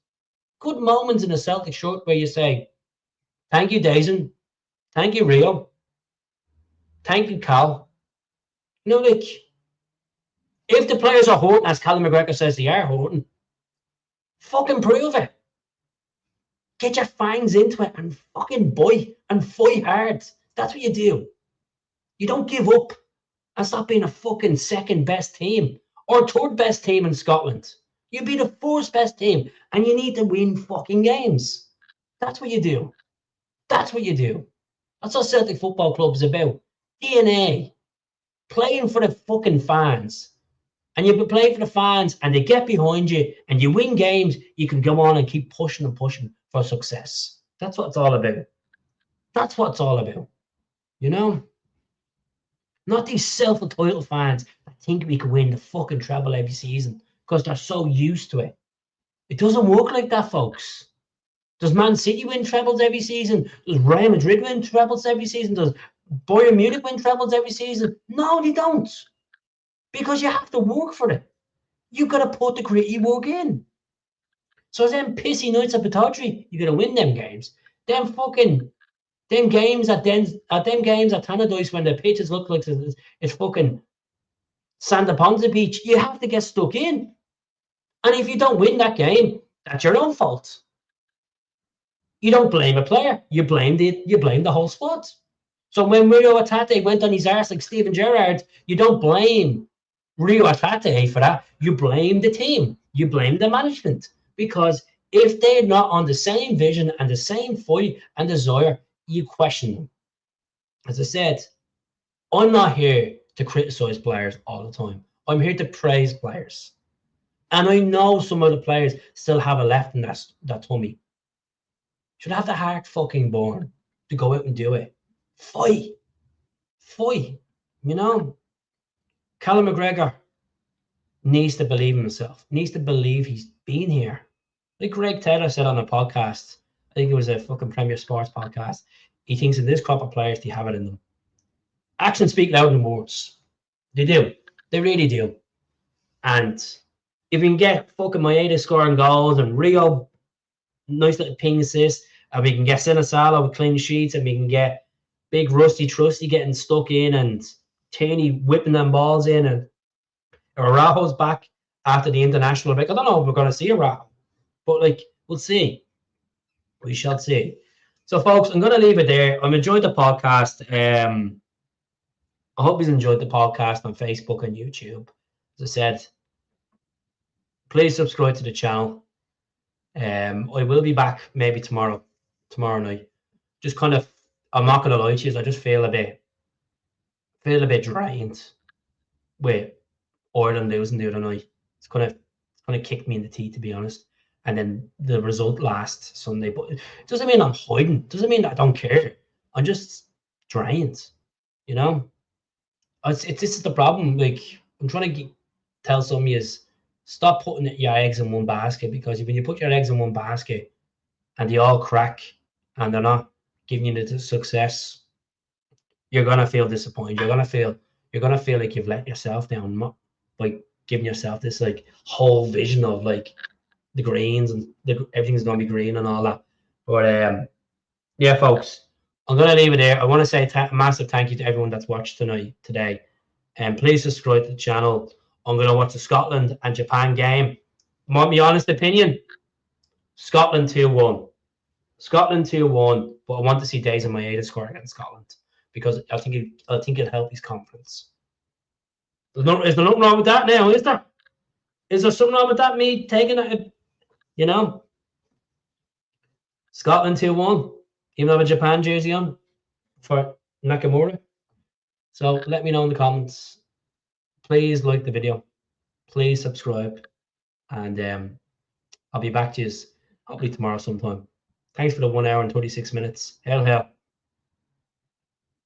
Good moments in a Celtic shirt where you say, thank you, Dazen. Thank you, Rio. Thank you, Cal. You know, like, if the players are hurting, as Callum McGregor says they are hurting, fucking prove it. Get your fangs into it and fucking bite and fight hard. That's what you do. You don't give up and stop being a fucking second best team or third best team in Scotland. You be the first best team and you need to win fucking games. That's what you do. That's what you do. That's what Celtic Football Club is about. DNA. Playing for the fucking fans. And you play for the fans and they get behind you and you win games, you can go on and keep pushing and pushing for success. That's what it's all about. That's what it's all about. You know? Not these self-entitled fans that think we can win the fucking treble every season because they're so used to it. It doesn't work like that, folks. Does Man City win trebles every season? Does Real Madrid win trebles every season? Does Bayern Munich win trebles every season? No, they don't. Because you have to work for it. You got to put the gritty work in. So them pissy nights at Pataudry, you got to win them games. Them games at Tannadice when the pitches look like it's fucking Santa Ponza Beach, you have to get stuck in. And if you don't win that game, that's your own fault. You don't blame a player. You blame the whole squad. So when Rio Atate went on his arse like Steven Gerrard, you don't blame Rio Atate for that. You blame the team. You blame the management. Because if they're not on the same vision and the same fight and desire, you question them. As I said, I'm not here to criticize players all the time. I'm here to praise players. And I know some of the players still have a left in that tummy. Should have the heart fucking born to go out and do it. Fight. You know? Callum McGregor needs to believe in himself. Needs to believe he's been here. Like Greg Taylor said on a podcast, I think it was a fucking Premier Sports podcast, he thinks in this crop of players, they have it in them. Actions speak louder than words. They do. They really do. And if we can get fucking Maeda scoring goals and Rio, nice little ping assist, and we can get Sinisalo with clean sheets, and we can get big Rusty Trusty getting stuck in and Tierney whipping them balls in, and Araujo's back after the international break. I don't know if we're going to see Araujo, but like, we'll see. We shall see. So, folks, I'm going to leave it there. I've enjoyed the podcast. I hope you've enjoyed the podcast on Facebook and YouTube. As I said, please subscribe to the channel. I will be back maybe tomorrow night. Just kind of, I'm not going to lie to you, I just feel a bit drained with Ireland losing the other night. It's kind of kicked me in the teeth, to be honest. And then the result last Sunday, but it doesn't mean I'm hiding. It doesn't mean that I don't care. I'm just drained, you know. This is the problem. Like, I'm trying to tell some of you is stop putting your eggs in one basket, because when you put your eggs in one basket and they all crack and they're not giving you the success, you're gonna feel disappointed. You're gonna feel like you've let yourself down by giving yourself this like whole vision of like the greens and everything's gonna be green and all that. But yeah, folks, I'm gonna leave it there. I want to say a massive thank you to everyone that's watched today, and please subscribe to the channel. I'm gonna watch the Scotland and Japan game My honest opinion, Scotland 2-1. Scotland 2-1, but I want to see Days of Maeda score against Scotland because I think it'll help his confidence. Is there nothing wrong with that now, is there? Is there something wrong with that, me taking it, you know? Scotland 2-1, even though I have a Japan jersey on for Nakamura. So let me know in the comments. Please like the video. Please subscribe. And I'll be back to you hopefully tomorrow sometime. Thanks for the 1 hour and 36 minutes. Hell.